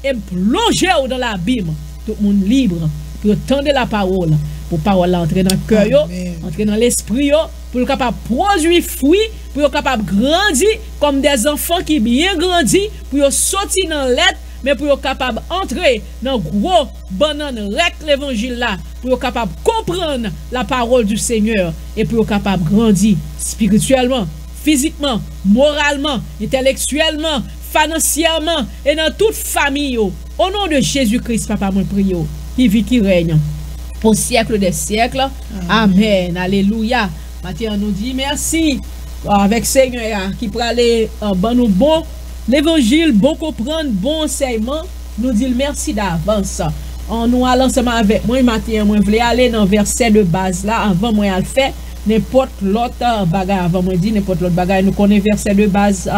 et plonger dans l'abîme. Tout le monde libre pour attendre la parole. Pour parole entrer dans le cœur, entrer dans l'esprit, pour être capable de produire fruit, pour être capable de grandir comme des enfants qui bien grandi, pour sortir dans l'être, mais pour être capable d'entrer dans le gros banane rec l'évangile là, pour être capable de comprendre la parole du Seigneur et pour être capable de grandir spirituellement, physiquement, moralement, intellectuellement, financièrement et dans toute famille. Au nom de Jésus-Christ, papa, moi prie, qui vit, qui règne au siècle des siècles. Amen. Alléluia. Maintenant, nous dit merci avec Seigneur qui peut aller nous bon l'évangile, bon comprendre, bon enseignement. Nous dit merci d'avance. En nous allant ensemble avec moi, maintenant, moi, je voulais aller dans le verset de base là, avant moi à le faire. N'importe l'autre bagage, avant moi dit n'importe l'autre bagage, nous connaissons verset de base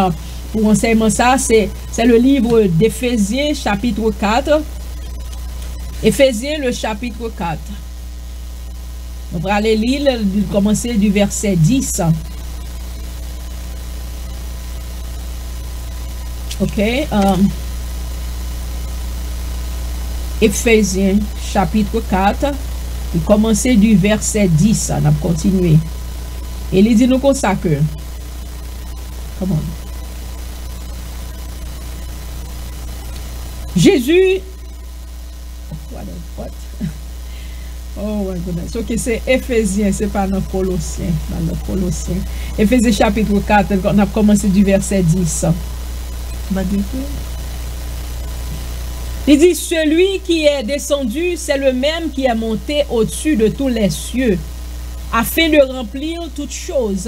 pour enseignement ça, c'est le livre d'Éphésiens chapitre 4. Éphésiens le chapitre 4. On va aller lire, commencer du verset 10. Ok. Éphésiens chapitre 4. Commencer du verset 10. On va continuer. Et il dit nous comme ça que. Come on. Jésus. What? Oh my goodness. Ok, c'est Éphésiens, c'est pas dans Colossiens. Dans le Colossiens. Éphésiens chapitre 4, on a commencé du verset 10. Il dit, celui qui est descendu, c'est le même qui est monté au-dessus de tous les cieux, afin de remplir toutes choses.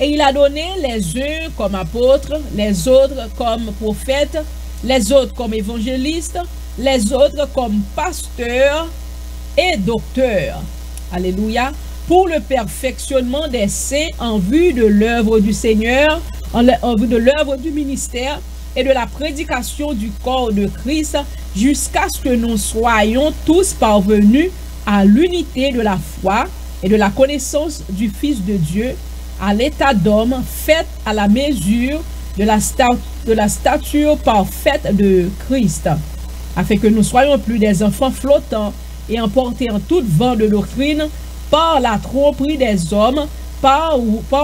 Et il a donné les uns comme apôtres, les autres comme prophètes, les autres comme évangélistes, les autres comme pasteurs et docteurs. Alléluia. Pour le perfectionnement des saints en vue de l'œuvre du Seigneur, en vue de l'œuvre du ministère et de la prédication du corps de Christ, jusqu'à ce que nous soyons tous parvenus à l'unité de la foi et de la connaissance du Fils de Dieu, à l'état d'homme fait à la mesure de la stature parfaite de Christ, afin que nous soyons plus des enfants flottants et emportés en tout vent de doctrine par la tromperie des hommes, par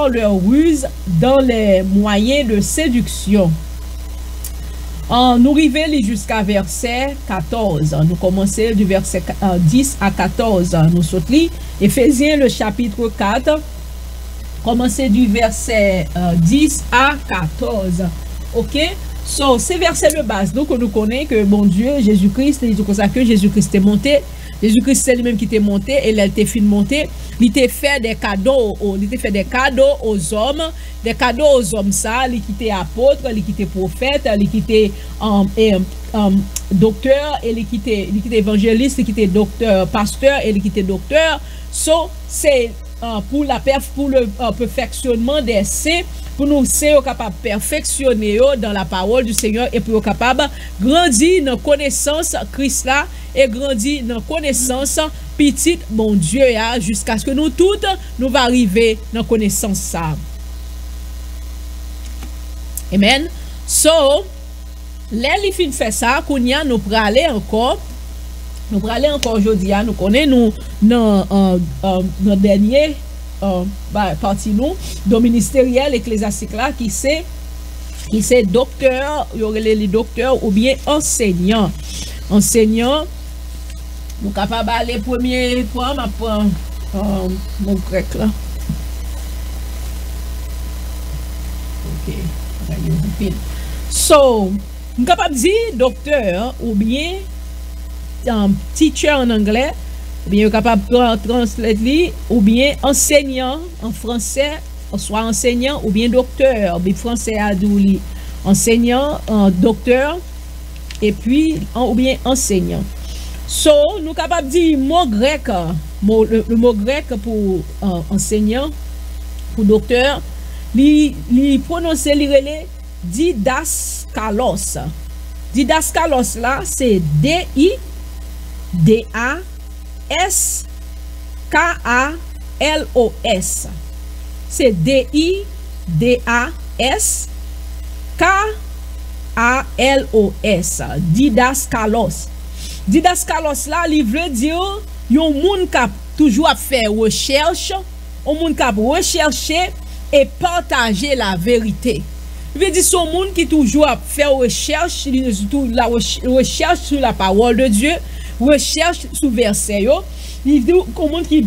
leur ruse dans les moyens de séduction. Nous arrivons jusqu'à verset 14. Nous commençons du verset 10 à 14. Nous sautons Éphésiens le chapitre 4. Commencez du verset 10 à 14. Ok? So, c'est verset de base. Donc, nous connaissons que bon Dieu, Jésus-Christ, il dit comme ça que Jésus-Christ est monté. Jésus-Christ, c'est lui-même qui était monté et il était fin monté. Il était fait des cadeaux, aux hommes, ça, il était apôtre, il était prophète, il était docteur, il était évangéliste, il était docteur, pasteur, et il était docteur. So, c'est pour le perfectionnement des saints, pour nous être capables de perfectionner dans la parole du Seigneur et pour être capables de grandir dans la connaissance Christ là et grandir dans la connaissance petite bon Dieu jusqu'à ce que nous toutes nous va arriver dans la connaissance ça. Amen. So, les fin fait ça, kounya nous pour aller encore. Nous pour aller encore aujourd'hui, nous connaissons dans dernier partie nous do ministériel ecclésiastique là qui c'est docteur, il y aurait les docteurs ou bien enseignant. Nous capable aller premier point ma prend mon grec là. OK. So, nous capable dire docteur ou bien teacher en anglais, ou bien capable de translater ou bien enseignant en français, soit enseignant ou bien docteur, bien français à douli enseignant, docteur et puis ou bien enseignant. So, nous capable de dire mot grec, le mot grec pour enseignant, pour docteur, li prononcer li relé didaskalos. Didaskalos là, c'est D-I-D-A-S-K-A-L-O-S. C'est D-I-D-A-S-K-A-L-O-S. Didaskalos. Didaskalos là, il veut dire yon moun k'ap toujours à faire recherche, yon moun k'ap rechercher et partager la vérité. Il veut dire son monde qui toujours à faire recherche, la recherche sur la parole de Dieu, recherche sur verset yo. Il dit comment qui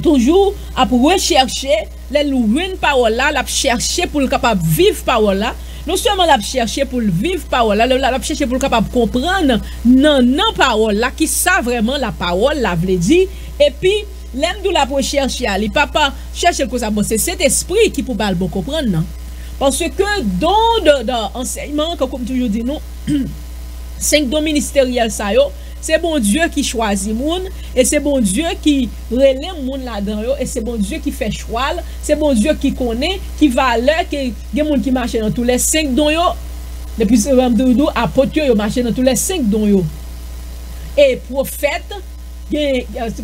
toujours à rechercher les nouvelles paroles là, la chercher pour le capable vivre parole là. Non seulement la chercher pour vivre parole là, la chercher pour le capable comprendre non parole là qui ça vraiment la parole la veut dire et puis l'aime de la recherche les papa chercher comme ça bon c'est cet esprit qui pour pas bon comprendre non. Parce que dans l'enseignement, comme toujours dit nous, 5 dons ministériels ça yo, c'est bon Dieu qui choisit moun, et c'est bon Dieu qui relève moun là-dedans, et c'est bon Dieu qui fait choix, c'est bon Dieu qui connaît, qui valeur, qui y a moun qui marche dans tous les 5 dons yo, depuis apôtre yo marche dans tous les 5 dons yo. Et prophète,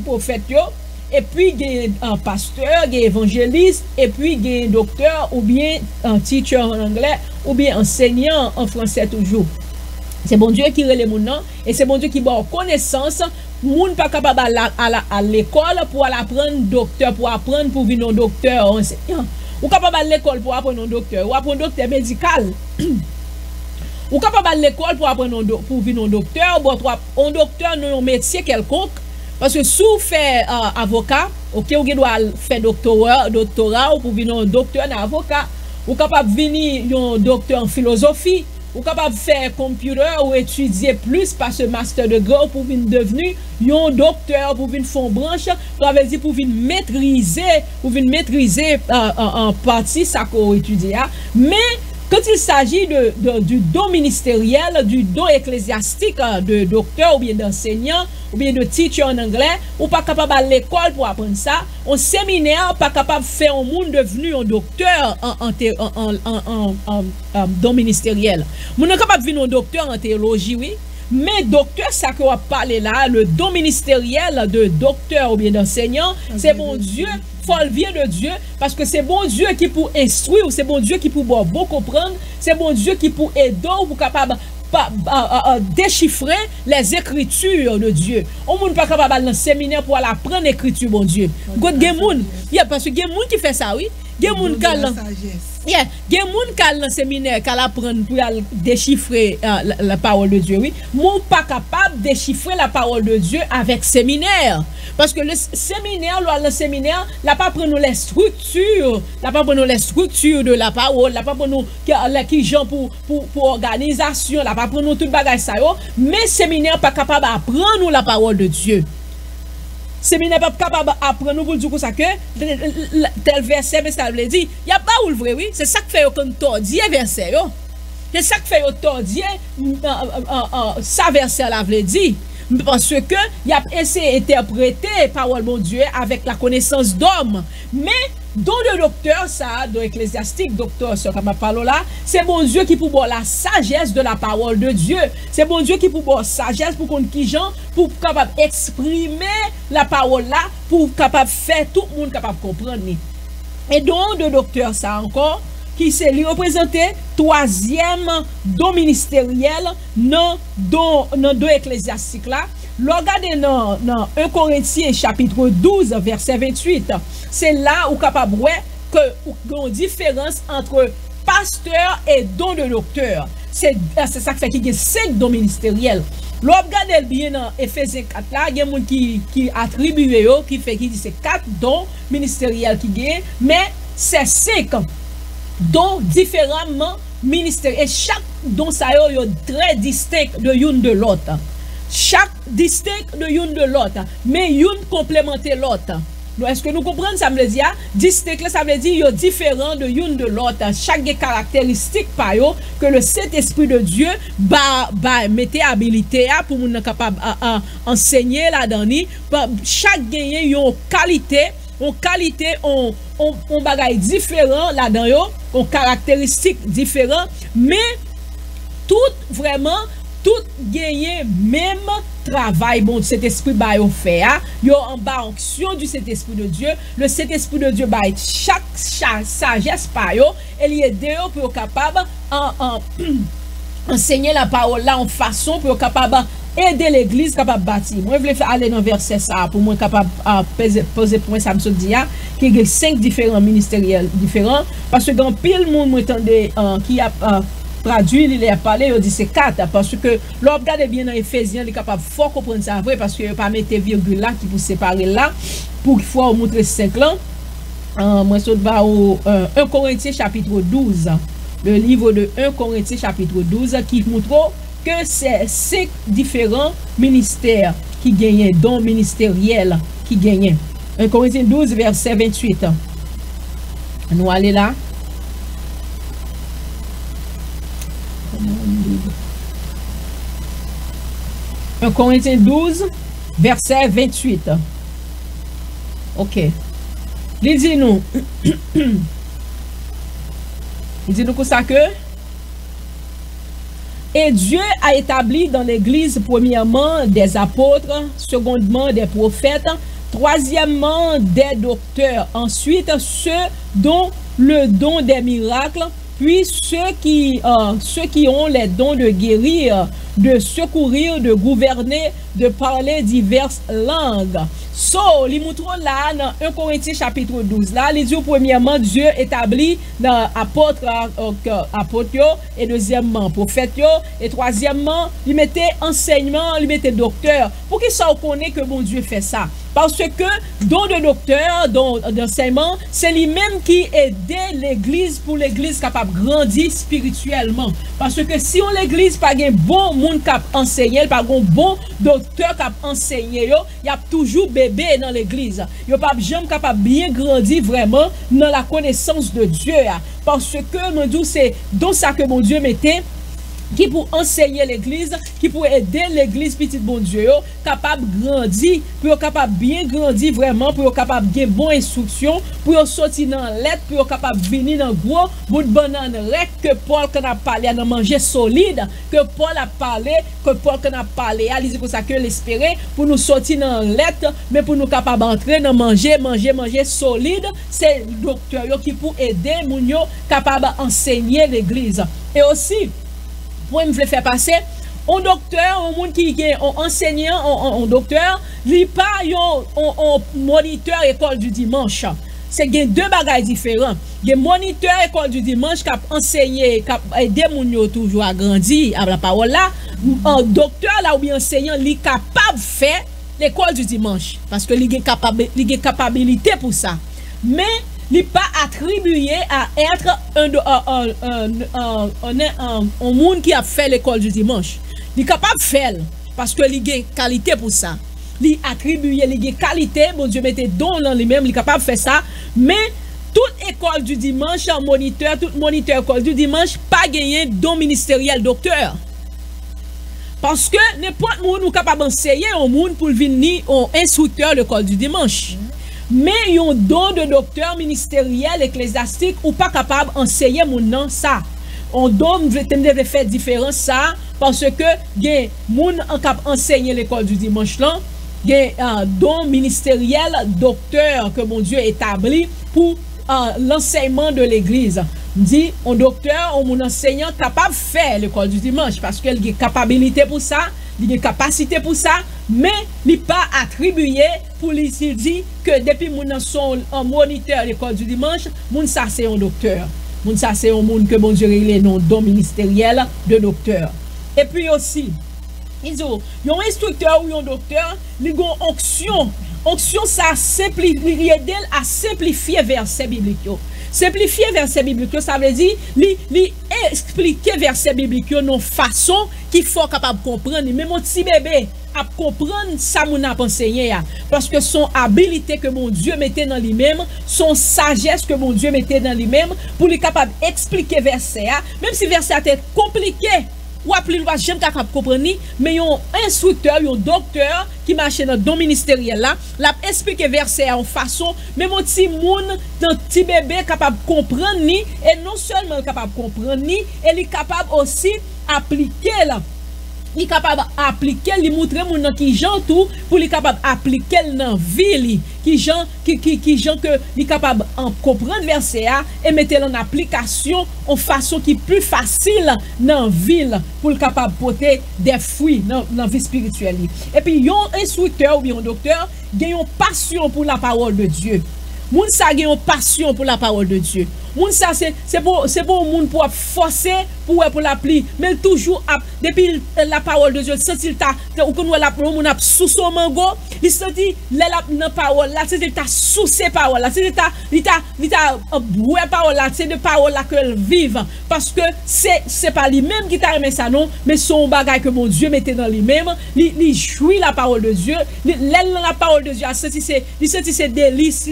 prophète yo, et puis un pasteur, un évangéliste, et puis un docteur, ou bien un teacher en anglais, ou bien enseignant en français toujours. C'est bon Dieu qui relève mon nom, et c'est bon Dieu qui donne connaissance. Moun pas capable à l'école pour aller apprendre docteur, pour apprendre pour venir un docteur enseignant. Ou capable à l'école pour apprendre un docteur, ou apprendre un docteur médical. Ou capable à l'école pour apprendre pour venir un docteur, ou un docteur dans un métier quelconque. Parce que si vous faites avocat, ok, vous devez faire doctorat ou pour venir un docteur en avocat, ou capable de venir un docteur en philosophie, ou capable de faire computer ou étudier plus par ce master de degré pour venir devenir un docteur, pour venir faire branche, pour venir maîtriser en partie ça qu'on étudie. Mais quand il s'agit du don ministériel, du don ecclésiastique de docteur ou bien d'enseignant ou bien de teacher en anglais, ou pas capable à l'école pour apprendre ça, en séminaire, pas capable de faire un monde devenu un docteur en don ministériel. Mon est capable de devenir un docteur en théologie, oui, mais docteur, ça qu'on va parler là, le don ministériel de docteur ou bien d'enseignant, c'est bon Dieu. Faut vient de Dieu parce que c'est bon Dieu qui pour instruire, c'est bon Dieu qui pour bon comprendre, c'est bon Dieu qui pour aider pour capable déchiffrer les écritures de Dieu. On monde pas capable dans le séminaire pour aller apprendre l'écriture bon Dieu. God gen moun, parce que gen moun qui fait ça oui. Gen moun kal gen moun kal dans séminaire kal apprendre pour déchiffrer la parole de Dieu oui. Moun pas capable déchiffrer la parole de Dieu avec séminaire. Parce que le séminaire, le séminaire, n'a pas pris les structures, n'a pas pris les structures de la parole, n'a pas pris qui gens pour organisation, n'a pas pris tout bagage ça yo, mais séminaire pas capable d'apprendre la parole de Dieu. Séminaire pas capable d'apprendre pour dire ça que tel verset mais ça veut dire, il y a pas ou le vrai oui, c'est ça qui fait qu'on tordie verset yo. C'est ça qui fait qu'on tordie ça verset là veut dire. Parce que il a essayé d'interpréter parole bon Dieu avec la connaissance d'homme. Mais dans le docteur, ça, dans l'ecclésiastique, docteur, ce qu'on m'a parlé là, c'est bon Dieu qui pour la sagesse de la parole de Dieu. C'est bon Dieu qui pour sagesse pour qu'on qui gens pour capable exprimer la parole là, pour capable faire tout le monde capable comprendre. Et donc le docteur, ça encore, qui s'est lui représenté troisième don ministériel dans don ecclésiastique là. Regardez dans 1 Corinthiens chapitre 12 verset 28, c'est là où capable que une différence entre pasteur et don de docteur. C'est ça qui fait qu'il y a 5 dons ministériels. Regardez bien dans Éphésiens 4 là, il y a des gens qui attribuent qui fait qui dit c'est 4 dons ministériels qui gagnent, mais c'est 5 dont différemment ministères et chaque don ça est très distinct de l'une de l'autre. Chaque distinct de l'une de l'autre, mais une complémente l'autre. Est-ce que nous comprenons ça me dit distinct ça veut dire yo différent de l'une de l'autre. Chaque caractéristique par yo que le Saint-Esprit de Dieu mettez habilité pour nous capable enseigner là-dedans. Chaque gagne une qualité on bagaille différent là-dedans, on caractéristiques différentes, mais tout vraiment tout gagner même travail bon cet esprit ba yo fait yo en bas action du Saint-Esprit de Dieu. Le Saint-Esprit de Dieu ba chaque sagesse pa yo et il aide yo pour capable enseigner la parole là en façon pour capable aider l'église capable bâtir. Moi je voulais aller dans verset ça pour moi capable poser point ça me se dit qu'il y a 5 différents ministériels différents parce que dans pile monde m'entendait qui a traduit il a parlé il dit c'est 4 parce que l'on regarde bien dans Éphésiens il est capable fort comprendre ça vrai parce que il pas mettre virgule là qui pour séparer là pour qu'il faut montrer 5 là moi saute bas au 1 Corinthiens chapitre 12 le livre de 1 Corinthiens chapitre 12 qui montre que c'est 5 différents ministères qui gagnent, dons ministériels qui gagnent. 1 Corinthiens 12, verset 28. Nous allons là. 1 Corinthiens 12, verset 28. Ok. Il dit nous. Il dit nous comme ça que. Et Dieu a établi dans l'Église, premièrement, des apôtres, secondement, des prophètes, troisièmement, des docteurs, ensuite, ceux dont le don des miracles, puis ceux qui ont les dons de guérir, de secourir, de gouverner, de parler diverses langues. So, li montre là dans 1 Corinthiens chapitre 12 là, il dit premièrement Dieu établit dans apôtre et deuxièmement prophète et troisièmement il mettait enseignement, il mettait docteur. Pour qui ça on connaît que bon Dieu fait ça? Parce que don de docteur, don d'enseignement, c'est lui-même qui aide l'église pour l'église capable de grandir spirituellement. Parce que si on l'église pas un bon monde cap enseigner, pas un bon docteur cap enseigner, il y a toujours bébé dans l'église. Il pas jamais capable bien grandir vraiment dans la connaissance de Dieu. Parce que mon Dieu c'est dans ça que mon Dieu mettait qui pour enseigner l'église, qui pour aider l'église petit bon Dieu, capable grandir, pour capable bien grandir vraiment, pour capable gagner bonne instruction, pour sortir dans lettre, pour capable venir dans gros bout de banane rec que Paul qu'on a parlé à manger solide, que Paul a parlé, que Paul qu'on a parlé, à dire pour ça que l'espérer pour nous sortir dans lettre, mais pour nous capable entrer dans manger solide, c'est le docteur qui pour aider moun yo capable enseigner l'église. Et aussi pour me faire passer un docteur, un monde qui est un enseignant, un docteur, lui pas un moniteur école du dimanche. C'est deux bagages différents. Les moniteurs école du dimanche qui enseigné, qui aider moun yo toujours à grandir avec la parole là, un docteur là ou bien enseignant li capable faire l'école du dimanche parce que li gen capabilité pour ça. Mais il n'est pas attribué à être un monde qui a fait l'école du dimanche. Il est capable de faire parce que il a qualité pour ça. Il est attribué, il a qualité, bon Dieu mette don dans lui-même, il est capable de faire ça. Mais toute école du dimanche, tout moniteur école du dimanche, pas gagné don ministériel docteur. Parce que n'importe monde est capable d'enseigner un monde pour venir un instructeur de l'école du dimanche. Mais yon don de docteur ministériel ecclésiastique ou pas capable d'enseigner mon nom ça. On don devait faire différence ça parce que gen moun cap enseigner l'école du dimanche là, gen don ministériel docteur que mon Dieu établi pour l'enseignement de l'église. Dit un docteur ou mon enseignant capable de faire l'école du dimanche parce qu'il a capacité pour ça. Il a capacité pour ça, mais il n'est pas attribué pour lui dire que depuis mon son un moniteur à l'école du dimanche, mon ça c'est un docteur. Mon ça c'est un monde que bon Dieu les noms don ministériel de docteur. Et puis aussi, ils ont un instructeur ou un docteur, ils ont onction. Onction ça simplifie à simplifier verset biblique. Simplifier verset biblique, ça veut dire li expliquer verset biblique non façon qu'il faut capable comprendre. Même mon petit bébé à comprendre ça mon a enseigné parce que son habilité que mon Dieu mettait dans lui-même, son sagesse que mon Dieu mettait dans lui-même pour lui capable expliquer verset même si verset est compliqué. Ou appelé pas jamais capable comprendre mais un instructeur, un docteur qui marche dans le don ministériel là, l'a expliqué verset en façon même un petit monde dans petit bébé capable comprendre ni et non seulement capable comprendre ni et il est capable aussi appliquer là. Il est capable d'appliquer, il montrer mon qui gens tout pour il capable appliquer dans vie qui gens que il est capable en comprendre verset et mettre en application en façon qui plus facile dans ville pour le capable porter des fruits dans vie spirituelle. Et puis un instructeur ou bien un docteur gagne une passion pour la parole de Dieu. Moun sa gen une passion pour la parole de Dieu. Moun sa c'est pour moun pour forcer pour l'appli mais toujours depuis la parole de Dieu senti ta ou qu'on la moun a sous son mango, il senti la parole là c'est ta sous ces paroles là, c'est ta boire parole là, c'est de parole là que vive parce que c'est pas lui même qui t'a remis ça non, mais son bagage que mon Dieu mettait dans lui-même, il jouit la parole de Dieu, la parole de Dieu, il senti c'est délice.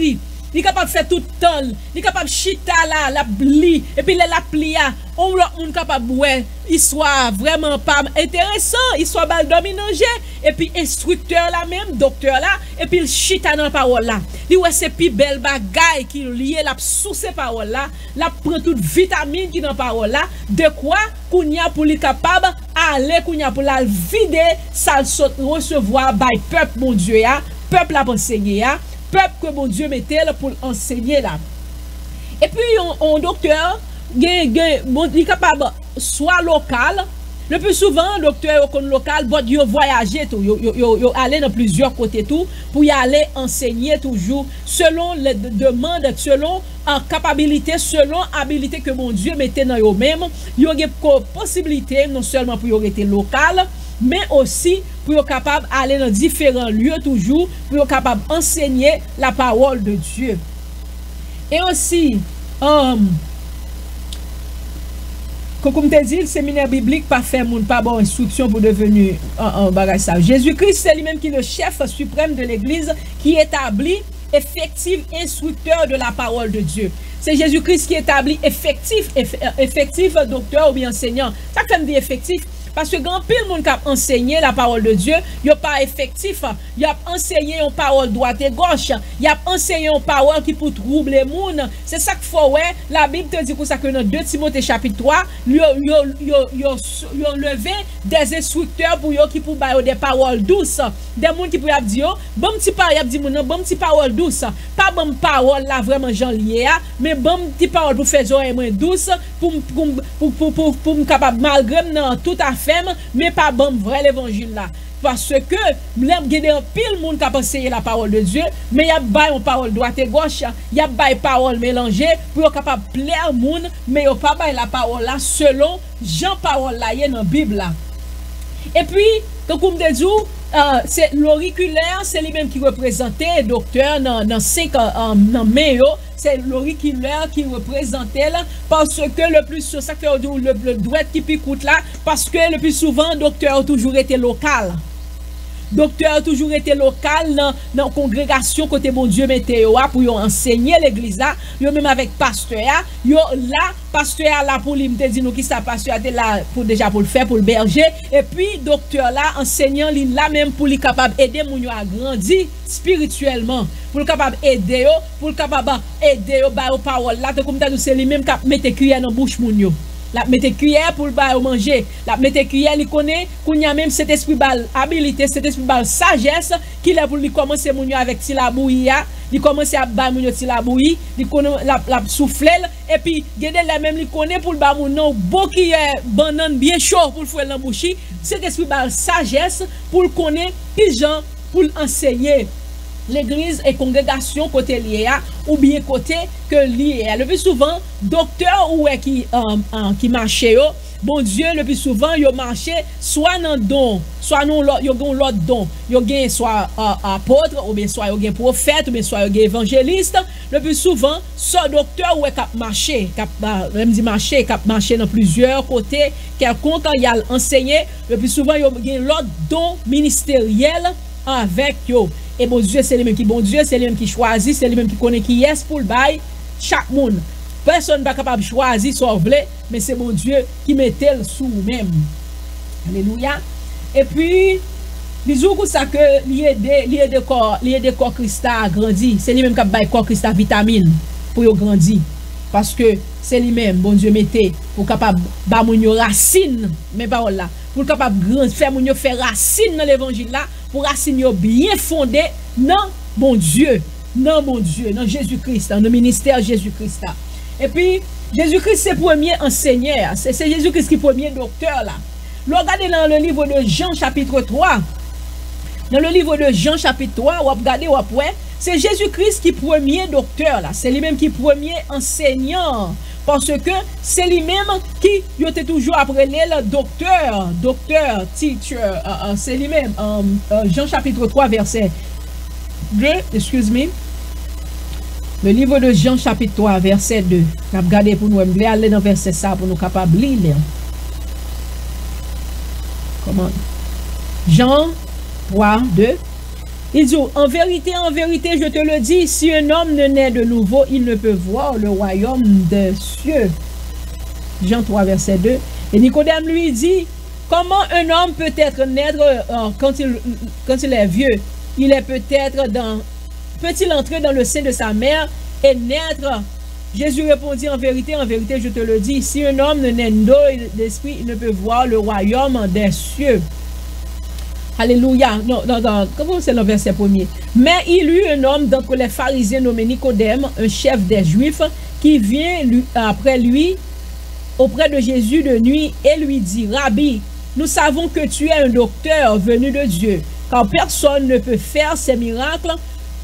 Il est capable de faire tout le temps. Il est capable de chita là, la pli, et puis la plia, on l'autre monde capable ouais, histoire vraiment pas intéressant, histoire bal dominanger, et puis instructeur là même, docteur là, et puis le chita dans parole là. Li ouais c'est plus belle bagaille qui lié la sous ces paroles là, la prend toute vitamine qui dans parole là, de quoi kounya pour li capable aller kounya pour la vider, ça recevoir by peuple mon Dieu ya, peuple la enseigner ya, peuple que mon Dieu mettait pour enseigner là. Et puis on docteur il est capable soit local, le plus souvent docteur au local bon yo voyager tout yo aller dans plusieurs côtés tout pour y aller enseigner toujours selon les demandes, selon en capacité, selon habilité que mon Dieu mettait dans eux même, yo a possibilité non seulement pour yo rester local mais aussi pour être capable d'aller dans différents lieux toujours pour être capable d'enseigner la parole de Dieu. Et aussi comme te dit, le séminaire biblique pas fait moun pas bon instruction pour devenir un bagage ça. Jésus-Christ c'est lui-même qui est le chef suprême de l'église qui établit effectif instructeur de la parole de Dieu. C'est Jésus-Christ qui établit effectif docteur ou bien enseignant. Ça quand dit effectif parce que grand pile monde qui a enseigné la parole de Dieu, il a pas effectif, il a enseigné une parole droite et gauche, il a enseigné une parole qui peut troubler les monde. C'est ça qu'il faut ouais, la Bible te dit pour ça que dans 2 Timothée chapitre 3, il a levé des instructeurs pour qui pour bailler des paroles douces, des monde qui pour dire bon petit parole, dit mon bon petit parole douce, pas bon parole là vraiment Jean lié mais bon petit parole pour faire oreilles moins douce pour capable malgré dans tout à ferme mais pas bon vrai l'évangile là parce que l'aime gagner un pile monde qui a enseigné la parole de Dieu mais il y a bail une parole droite et gauche il y a bail parole mélangée pour capable plaire monde mais il pas bail la parole là selon Jean parole là dans Bible là. Et puis comme te dis c'est l'auriculaire c'est lui-même qui représentait docteur dans 5 dans mai c'est l'auriculaire qui représentait là parce que le plus ça fait le droit qui picoute là parce que le plus souvent docteur a toujours été local. Docteur a toujours été local dans congrégation côté bon Dieu mettait pour enseigner l'église là, yo même avec pasteur yo là pasteur là pour lui me dit nous qui ça pasteur là pour déjà pour le faire pour le berger et puis docteur là enseignant lui là même pour lui capable aider moun yo à grandir spirituellement pour le capable aider yo pour le capable aider yo ba parole là comme ça c'est lui même qui mettre cuillère dans bouche moun yo la mette cuillère pour le manger, la mette cuillère il connaît qu'on y a même cet esprit bal habilité, cet esprit bal sagesse qu'il a pour lui commencer mounio avec ti la bouillie, il commence à ba mounio ti la bouillie, il connaît la souffler et puis gade la même il connaît pour le ba mounio bon cuillère banane bien chaud pour le faire dans bouche, cet esprit bal sagesse pour le connaît qui gens pour enseigner l'église et congrégation côté lié ou bien côté que lié le plus souvent docteur ou qui marchait bon Dieu le plus souvent yo marché soit dans don soit non yo gon l'autre don yo gain soit apôtre ou bien soit yo gain prophète ou bien soit yo gain évangéliste le plus souvent soit docteur ou cap marché cap même dit marché cap marché dans plusieurs côtés quelconque y a enseigné le plus souvent yo gain l'autre don ministériel avec yo. Et bon Dieu, c'est lui-même qui bon Dieu, c'est lui-même qui choisit, c'est lui-même qui connaît qui est pour le bail chaque monde. Personne n'est pas capable de choisir son blé, mais c'est bon Dieu qui mettait le sous même. Alléluia. Et puis, bisous pour ça que lié de corps cristal grandi, c'est lui-même qui a bail corps cristal vitamine pour grandir. Parce que c'est lui-même, bon Dieu mettait pour capable ba moun racine, mais pas là, pour capable grand faire moun faire racine dans l'évangile là, pour racine bien fondé dans bon Dieu, dans Jésus-Christ, dans le ministère Jésus-Christ là. Et puis Jésus-Christ c'est premier enseignant, c'est Jésus-Christ qui premier docteur là. Regardez dans le livre de Jean chapitre 3. Dans le livre de Jean chapitre 3, ou regardez ou après, c'est Jésus-Christ qui premier docteur là, c'est lui-même qui premier enseignant parce que c'est lui-même qui était toujours après le docteur, teacher, c'est lui-même Jean chapitre 3 verset 2, excuse-moi. Le livre de Jean chapitre 3 verset 2. On va regarder pour nous aller dans verset ça pour nous capable lire. Comment Jean 3, 2. Il dit, en vérité, je te le dis, si un homme ne naît de nouveau, il ne peut voir le royaume des cieux. Jean 3, verset 2. Et Nicodème lui dit, comment un homme peut être naître quand il est vieux? Il est peut-il entrer dans le sein de sa mère et naître? Jésus répondit, en vérité, je te le dis, si un homme ne naît d'eau et d'esprit, il ne peut voir le royaume des cieux. Alléluia. Non, comment c'est le verset premier? Mais il eut un homme d'entre les pharisiens nommé Nicodème, un chef des Juifs, qui vient après lui auprès de Jésus de nuit et lui dit, Rabbi, nous savons que tu es un docteur venu de Dieu, car personne ne peut faire ces miracles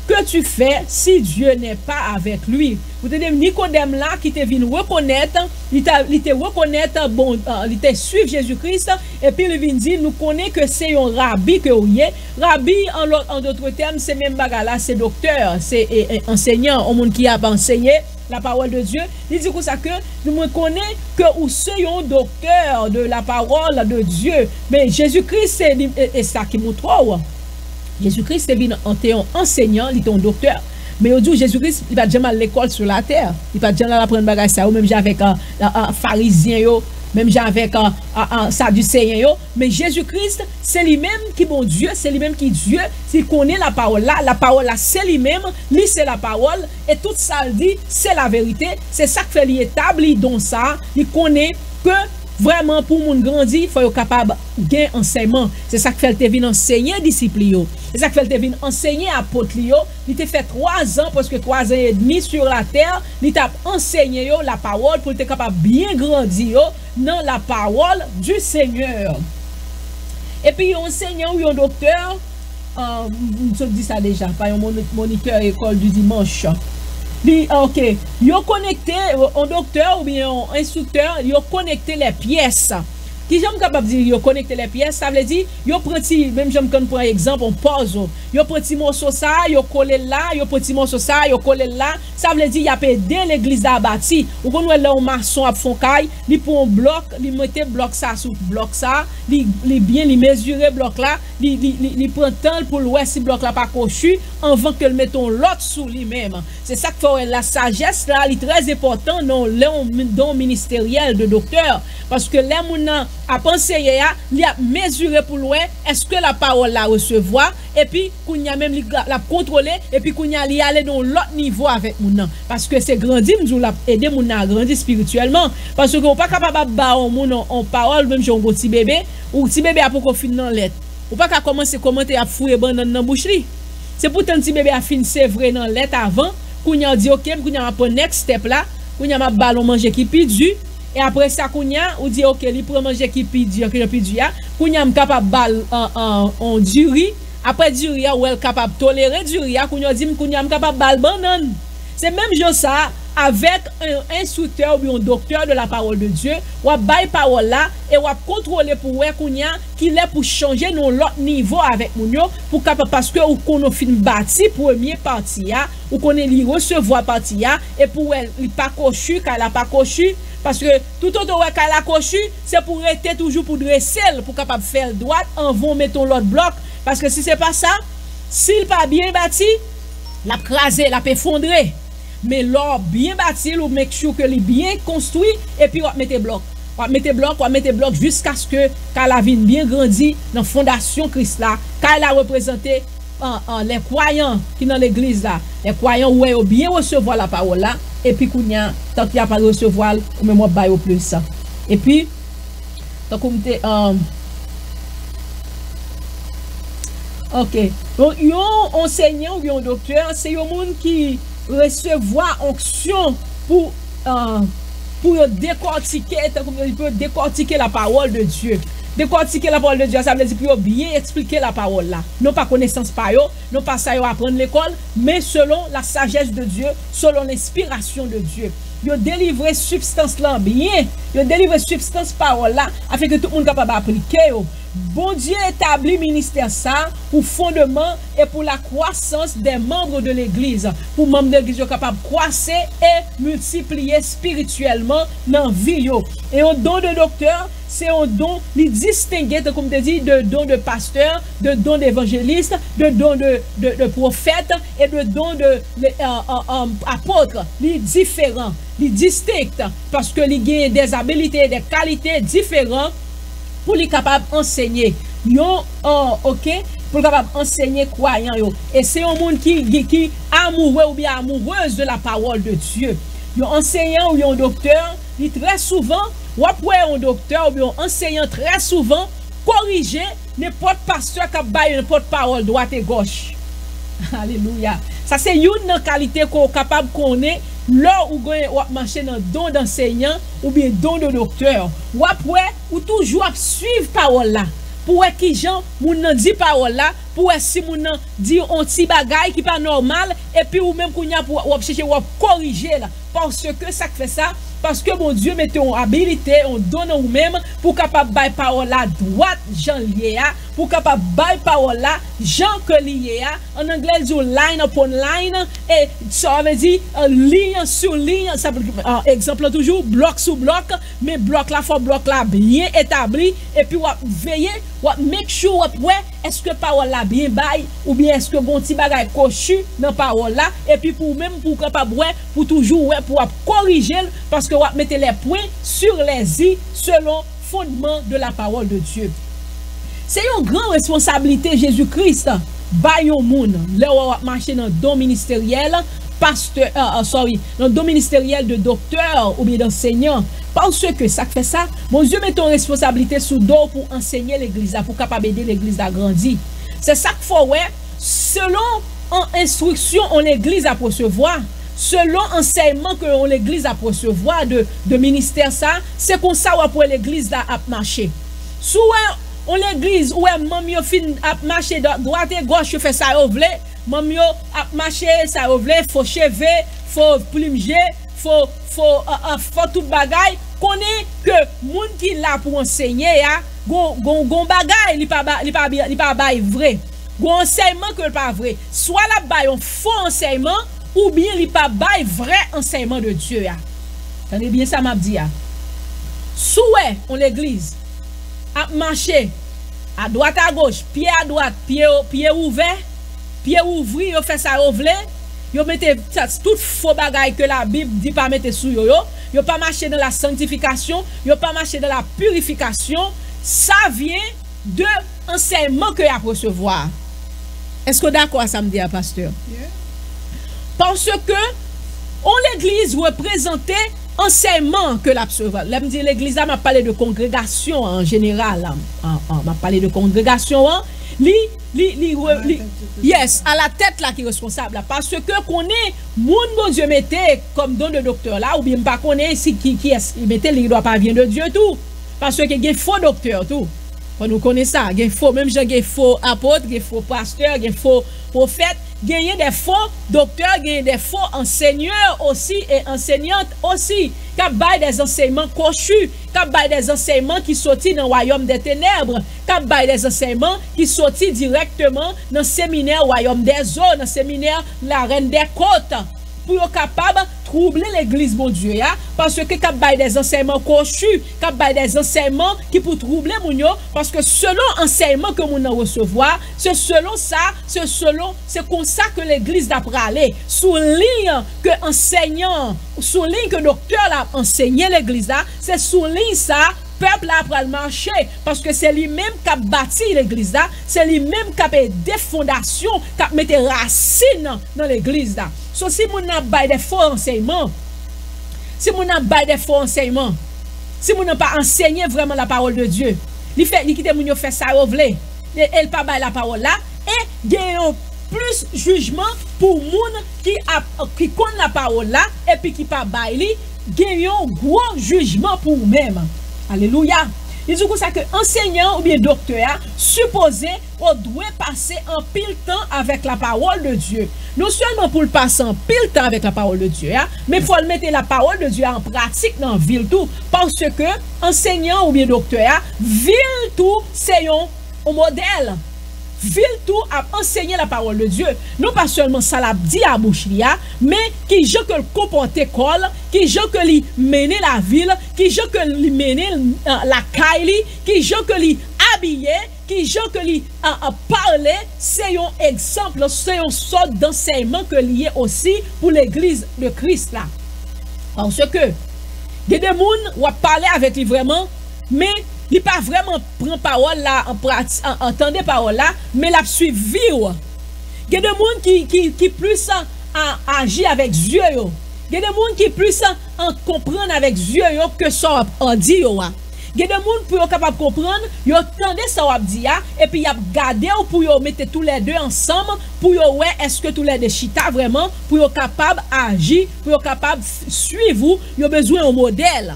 que tu fais si Dieu n'est pas avec lui. Vous tenez Nicodème là qui te vient reconnaître, il te reconnaître, bon, il te suivre Jésus-Christ, et puis il vient dire, nous connaissons que c'est un rabbi que vous êtes. Rabbi, en d'autres termes, c'est même bagala, c'est docteur, c'est enseignant, au monde qui a enseigné la parole de Dieu. Il dit comme ça que nous connaissons que nous sommes docteurs de la parole de Dieu. Mais Jésus-Christ, c'est ça qui nous trouve. Jésus-Christ est venu en enseignant, il est un docteur. Mais aujourd'hui, Jésus-Christ, il va jamais à l'école sur la terre. Il va jamais apprendre bagage ça, ou même avec un pharisien, même avec un sadducéen. Mais Jésus-Christ, c'est lui-même qui est bon Dieu, c'est lui-même qui est Dieu. S'il connaît la parole là, c'est lui-même, lui c'est la parole, et tout ça le dit, c'est la vérité. C'est ça que fait l'établi dans ça. Il connaît que vraiment, pour mon grandir, il faut être capable de gagner enseignement. C'est ça que fait te venir enseigner disciples. C'est ça que fait te venir enseigner apôtres. Il te fait 3 ans, parce que 3 ans et demi sur la terre, il t'a enseigné la parole pour être capable de bien grandir dans la parole du Seigneur. Et puis, un enseignant ou un docteur, je dis ça déjà, pas un moniteur école du dimanche. Ok, yo connecté, un docteur ou bien un instructeur, yo connecté les pièces. Qui j'aime capable de dire yo connecté les pièces, ça veut dire yo prenti, même j'aime qu'on prend exemple on puzzle. Yo prenti morceau ça, yo collé là, yo prenti morceau ça, yo collé là, ça veut dire y a aider l'église à bâti. Ou qu'on là un maçon à fond caille, li pour un bloc, li mette bloc ça sur bloc ça, li bien li mesurer bloc là, li prend temps pour voir si bloc là pas cochu avant que le mettons l'autre sous lui-même. C'est ça que fait la sagesse là, est très important dans le don ministériel de docteur, parce que les moun a pensé il a mesuré pour loin est-ce que la parole la recevoir, et puis qu'on y a même la contrôler, et puis qu'on y a aller dans l'autre niveau avec moun, parce que c'est grandir nous la aider moun à grandir spirituellement, parce que on pas capable ba moun en parole même j'ai un petit bébé ou petit bébé a pour qu'on finisse dans lettre ou pas qu'à commencer commenter à fouiller banane dans bouche li. C'est pourtant petit bébé a fini c'est vrai dans lettre avant qu'on y a dit OK qu'on y a pas next step là qu'on y a ballon manger qui pidu. Et après ça, kounya, ou dit ok, il prend manger qui pidi, que pidi ya, kounya capable bal en duri, après duri ou elle capable tolérer duri, kounya dit kounya capable bal banane. C'est même chose ça avec un instructeur ou un docteur de la parole de Dieu, ou bail parole là et ou contrôler pour ouais kounya qu'il est pour changer dans l'autre niveau avec mounio pour capable parce que ou qu'on fin bâti premier partie ya, ou qu'on li recevoir partie ya et pour elle il pas cochu qu'elle a pas cochu. Parce que tout autre ouais qu'elle a cochu, c'est pour rester toujours pour dresser, pour capable faire droite, en vont mettre l'autre bloc. Parce que si c'est pas ça, s'il pas bien bâti, la craser, la effondrer. Mais l'or bien bâti, ou make sure que il bien construit, et puis on mettre bloc. On mettre bloc jusqu'à ce que qu'elle a bien grandi dans fondation Christ là, qu'elle a représenté les croyants qui dans l'église là, les croyants où ont bien recevoir la parole là, et puis kounya tant qu'il y a pas recevoir ou même moi bail au plus ça. Et puis tant comme OK. Donc yon enseignant ou yon docteur, c'est yon monde qui recevoir onction pour décortiquer, comme il peut décortiquer la parole de Dieu. Décortiquer la parole de Dieu, ça veut dire pour bien expliquer la parole là. Non pas connaissance par yo, non pas ça yo apprendre l'école, mais selon la sagesse de Dieu, selon l'inspiration de Dieu. Yo délivrer substance là bien, yo délivrer substance parole là afin que tout le monde capable appliquer yo. Bon Dieu établit ministère ça pour fondement et pour la croissance des membres de l'église, pour membres de l'église capable de croître et multiplier spirituellement dans vie yo. Et un don de docteur, c'est un don, il distingue, comme tu dis, de don de pasteur, de don d'évangéliste, de don de prophète et de don d'apôtre. Il est différent, il est distinct, parce que il a des habilités, des qualités différentes pour les capable d'enseigner. OK? Pour capable d'enseigner croyant. Et c'est un monde qui amoureux ou bien amoureuse de la parole de Dieu. Un enseignant ou un docteur, il très souvent, ou après un docteur ou un enseignant très souvent, corriger n'importe pasteur qui a baillé n'importe parole droite et gauche. Alléluia. Ça c'est une qualité qu'on est capable de connaître là où on marcher dans don d'enseignant ou bien don de docteur. Ou après, ou toujours suivre parole là. Pour qui gens moun nan dit parole là, pour si moun nan dit on ti bagay qui pas normal et puis ou même kounya pour chercher ou corriger là parce que ça fait ça parce que mon Dieu mette une habilité on donne ou même pour capable bailler parole là droite Jean lié pour capable bailler parole là Jean que lié en anglais dit line upon line et ça veut dire ligne sur ligne ça exemple toujours bloc sur bloc mais bloc là faut bloc là bien établi et puis on veiller on make sure ouais est-ce que parole là bien bail ou bien est-ce que bon petit bagay cochu dans parole là et puis pour même pour capable ouais pour toujours ouais pour corriger parce que on mettre les points sur les i selon fondement de la parole de Dieu. C'est une grande responsabilité Jésus-Christ bail au monde là on marcher dans don ministériel pasteur dans don ministériel de docteur ou bien d'enseignant parce que ça fait ça mon Dieu met ton responsabilité sous dos pour enseigner l'église pour capable aider l'église à grandir. C'est ça qu'il faut ouais selon instruction on l'église à recevoir selon enseignement que l'église a recevoir de ministère ça c'est comme ça pour l'église là à marcher soit on l'église ou même yo fin à marcher droite et gauche fait ça yo vle même yo à marcher ça yo vle faut cheveux faut plumeger faut tout bagay connaît que moun qui là pour enseigner ya gon bagay li pas vrai gon enseignement que pas vrai soit la bail un faux enseignement ou bien li pas bail vrai enseignement de Dieu ya. Tenez bien ça m'a dit ya. Souhait on l'église a marcher à droite à gauche, pied à droite, pied ouvert, pied ouvri, yo fait ça yo vle, yo mette tout faux bagay que la Bible dit pas mettre sous yo pas marcher dans la sanctification, yo pas marcher dans la purification, ça vient de enseignement que y a recevoir. Est-ce que d'accord ça me dit pasteur? Yeah. Parce que l'église représentait enseignement que l'absorbe. Là me dit l'église m'a parlé de congrégation en général, m'a parlé de congrégation yes, à la tête là qui est responsable parce que connaît moun bon Dieu mettait comme don de docteur là ou bien pas connaît si qui est il mettait il doit pas venir de Dieu tout parce que il y a faux docteur tout. Nous connaissons ça, il y a faux même il y a faux apôtre, il y a faux pasteur, il y a faux prophète, il y a des faux docteurs, il y a des faux enseigneurs aussi et enseignantes aussi qui baillent des enseignements cochus, qui baillent des enseignements qui sortent dans le royaume des ténèbres, qui baillent des enseignements qui sortent directement dans le séminaire royaume des eaux, dans le séminaire la reine des côtes pour être capable de troubler l'église mon Dieu parce que cap bail des enseignements cochus cap bail des enseignements qui pour troubler mon yo parce que selon enseignement que mon recevoir c'est selon ça c'est comme ça que l'église d'après aller sous ligne que enseignant sous ligne que docteur a enseigné l'église là c'est sous ligne ça peuple là pour le marcher parce que c'est lui-même qui a bâti l'église là c'est lui-même qui a des fondations qui a mis des racines dans l'église là. So, si moun n'a pas des faux enseignements, si moun n'a pas des faux enseignements, si moun n'a pas enseigné vraiment la parole de Dieu, il quitte moun yo fait ça ou vle, elle pas bail la parole là et gagne plus jugement pour moun qui connaît la parole là et puis qui pas bail li, gagne gros jugement pour même. Alléluia. Il dit comme ça que enseignant ou bien docteur supposé on doit passer en pile temps avec la parole de Dieu. Non seulement pour le passer en pile temps avec la parole de Dieu, mais il faut mettre la parole de Dieu en pratique dans la ville tout. Parce que enseignant ou bien docteur, ville tout c'est un modèle. vil tout à enseigner la parole de Dieu. Non pas seulement ça l'a dit à bouche lia, mais qui je que le comporte école, qui je que li mener la ville, qui je que li mener la caille, qui je que li habiller, qui je que li parler, c'est un exemple, c'est une sorte d'enseignement que lié aussi pour l'église de Christ là. Parce que il y a des gens qui parlent avec lui vraiment, mais il pas vraiment prend parole là en pratique, entendre parole là, mais la suivi. Il y a des gens qui plus agir avec Dieu. Il y a des gens qui plus en comprendre avec Dieu que ça on dit. Il y a des gens pour capable comprendre, ils entendent ça on dit et puis ils garder pour yo mettre tous les deux ensemble pour yo ouais est-ce que tous les deux chita vraiment pour yo capable agir, pour yo capable suivre, ils ont besoin d'un modèle.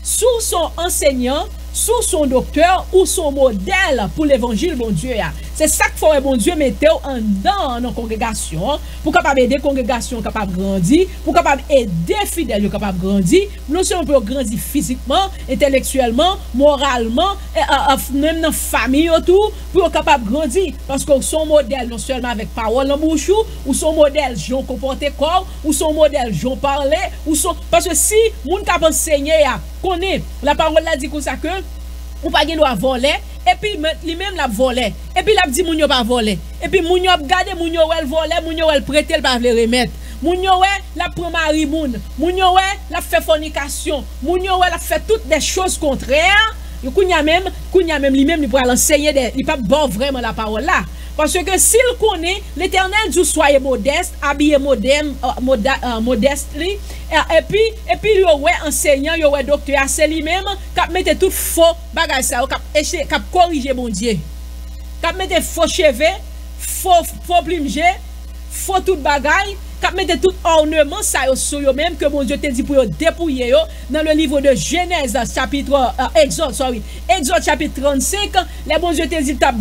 Sous son enseignant, sous son docteur ou son modèle pour l'évangile bon Dieu. C'est ça qu'il faut bon Dieu mettre dans nos congrégations pour capable aider congrégation capable grandir, pour capable aider fidèles capable grandir, non seulement pour grandir physiquement, intellectuellement, moralement, même dans famille autour pour capable grandir parce que son modèle non seulement avec parole en bouche ou son modèle j'ont comporté corps ou son modèle j'ont parlé ou son parce que si moun capable enseigner connaît la parole là dit comme ça que ou pas doit voler et puis lui-même l'a volé et puis l'a dit moun yo pas voler et puis moun yo regarder moun yo elle voler moun yo elle prêter le pas le remettre moun yo la prend mari moun yo la fait fornication moun yo la fait toutes des choses contraires kounya même lui-même il pourra l'enseigner il pas bon vraiment la parole là. Parce que s'il connaît, l'Éternel dit soyez modeste, habillez modeste, et puis il y a enseignant, il y a docteur, c'est lui-même qui mette tout faux bagage ça, qui corriger mon Dieu. Qui mette faux cheveux, faux plumage, faux tout bagage, qui mette tout ornement ça sur eux même que mon Dieu te dit pour dépouiller dans le livre de Genèse chapitre Exode chapitre 35 les bon Dieu te dit t'as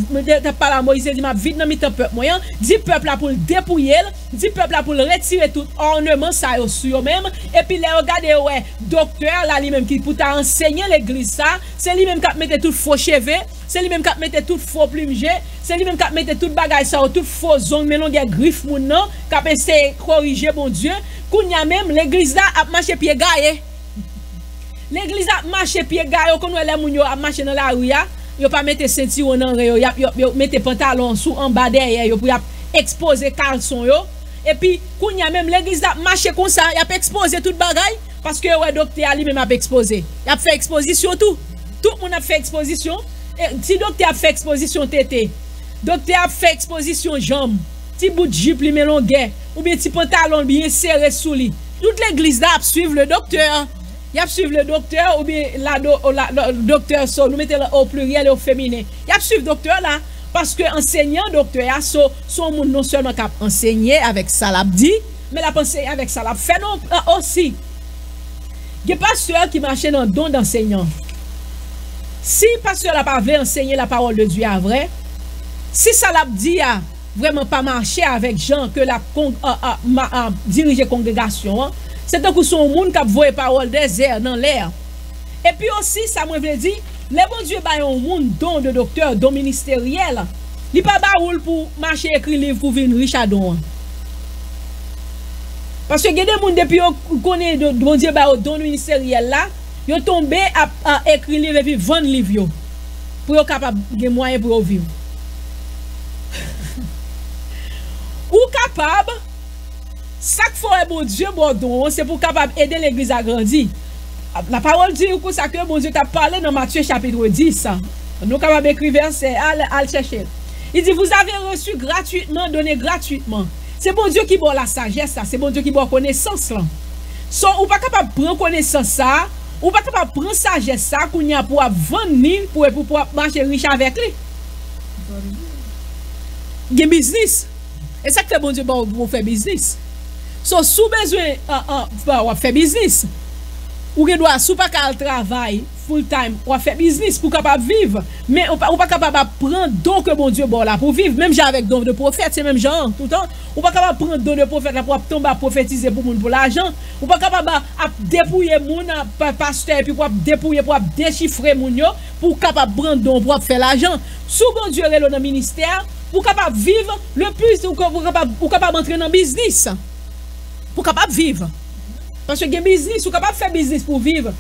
pas la Moïse dit m'a vite dans mi temps peuple moyen dit peuple là pour le dépouiller dit peuple là pour le retirer tout ornement ça sur eux même et puis les regarder ouais docteur là lui même qui pour t'enseigner l'église ça c'est lui même qui mette tout faux cheveux c'est lui même qui mette tout faux plumage c'est lui même qui mette tout bagage ça tout faux ongles mélangé griffe moun non qui essayer corriger bon Dieu kounya même l'église là a marché pied gaillé l'église a marché pied gaillé comme les moun yo a marché dans la rue yo pas mettre ceinture dans yo mettre pantalon sous en bas derrière yo pour exposer caleçon yo et puis kounya même l'église a marché comme ça y a exposer toute bagaille parce que ouais docteur lui même a exposé y a fait exposition tout le monde a fait exposition et si docteur a fait exposition tété docteur a fait exposition jambe petit bout de jupe li melongué ou bien petit pantalon bien serré sous lui toute l'église là suivre le docteur y a suivre le docteur ou bien le docteur so nous mettons au pluriel et au féminin y a suivre docteur là parce que enseignant docteur son monde non seulement cap enseigner avec ça l'a dit mais la penser avec ça l'a fait non aussi il y a pasteur qui marchait dans don d'enseignant si pasteur n'a pas voulu enseigner la parole de Dieu à vrai si ça l'a dit à vraiment pas marcher avec gens que la diriger congrégation c'est donc son monde qui voit parole désert dans l'air et puis aussi ça me veut dire les bon Dieu ba un monde don de docteur don ministériel il pas baoul pour marcher écrire livre pour venir riche à don parce que il y a des monde depuis connaît bon Dieu ba don ministériel là yo tombé à écrire livre et puis vendre livre pour yo capable de moyen pour vivre ou capable ça qu'il faut bon Dieu bon don c'est pour capable aider l'église à grandir la parole dit pour ça que bon Dieu t'a parlé dans Matthieu chapitre 10 nous capable écrire verset al chercher il dit vous avez reçu gratuitement donné gratuitement c'est bon Dieu qui bon la sagesse ça c'est bon Dieu qui bon connaissance là ou pas capable prendre connaissance ça ou pas capable prendre sagesse ça qu'on y a pour vendre pour marcher riche avec lui il business et ça que bon Dieu pour faire business sous besoin faire business ou que doit sous pas qu'à travail full time ou faire business pour capable vivre mais ou pas capable prendre don que bon Dieu bon là pour vivre même avec don de prophète c'est même genre tout le temps ou pas capable prendre don de prophète là pour tomber à prophétiser pour moun pour l'argent ou pas capable à dépouiller moun pasteur puis pour dépouiller pour déchiffrer moun yo pour capable prendre don pour faire l'argent sous bon Dieu dans le ministère pour capable vivre le plus pour capable entrer dans business pour capable vivre. Parce que les business, ou capable de faire business pour vivre.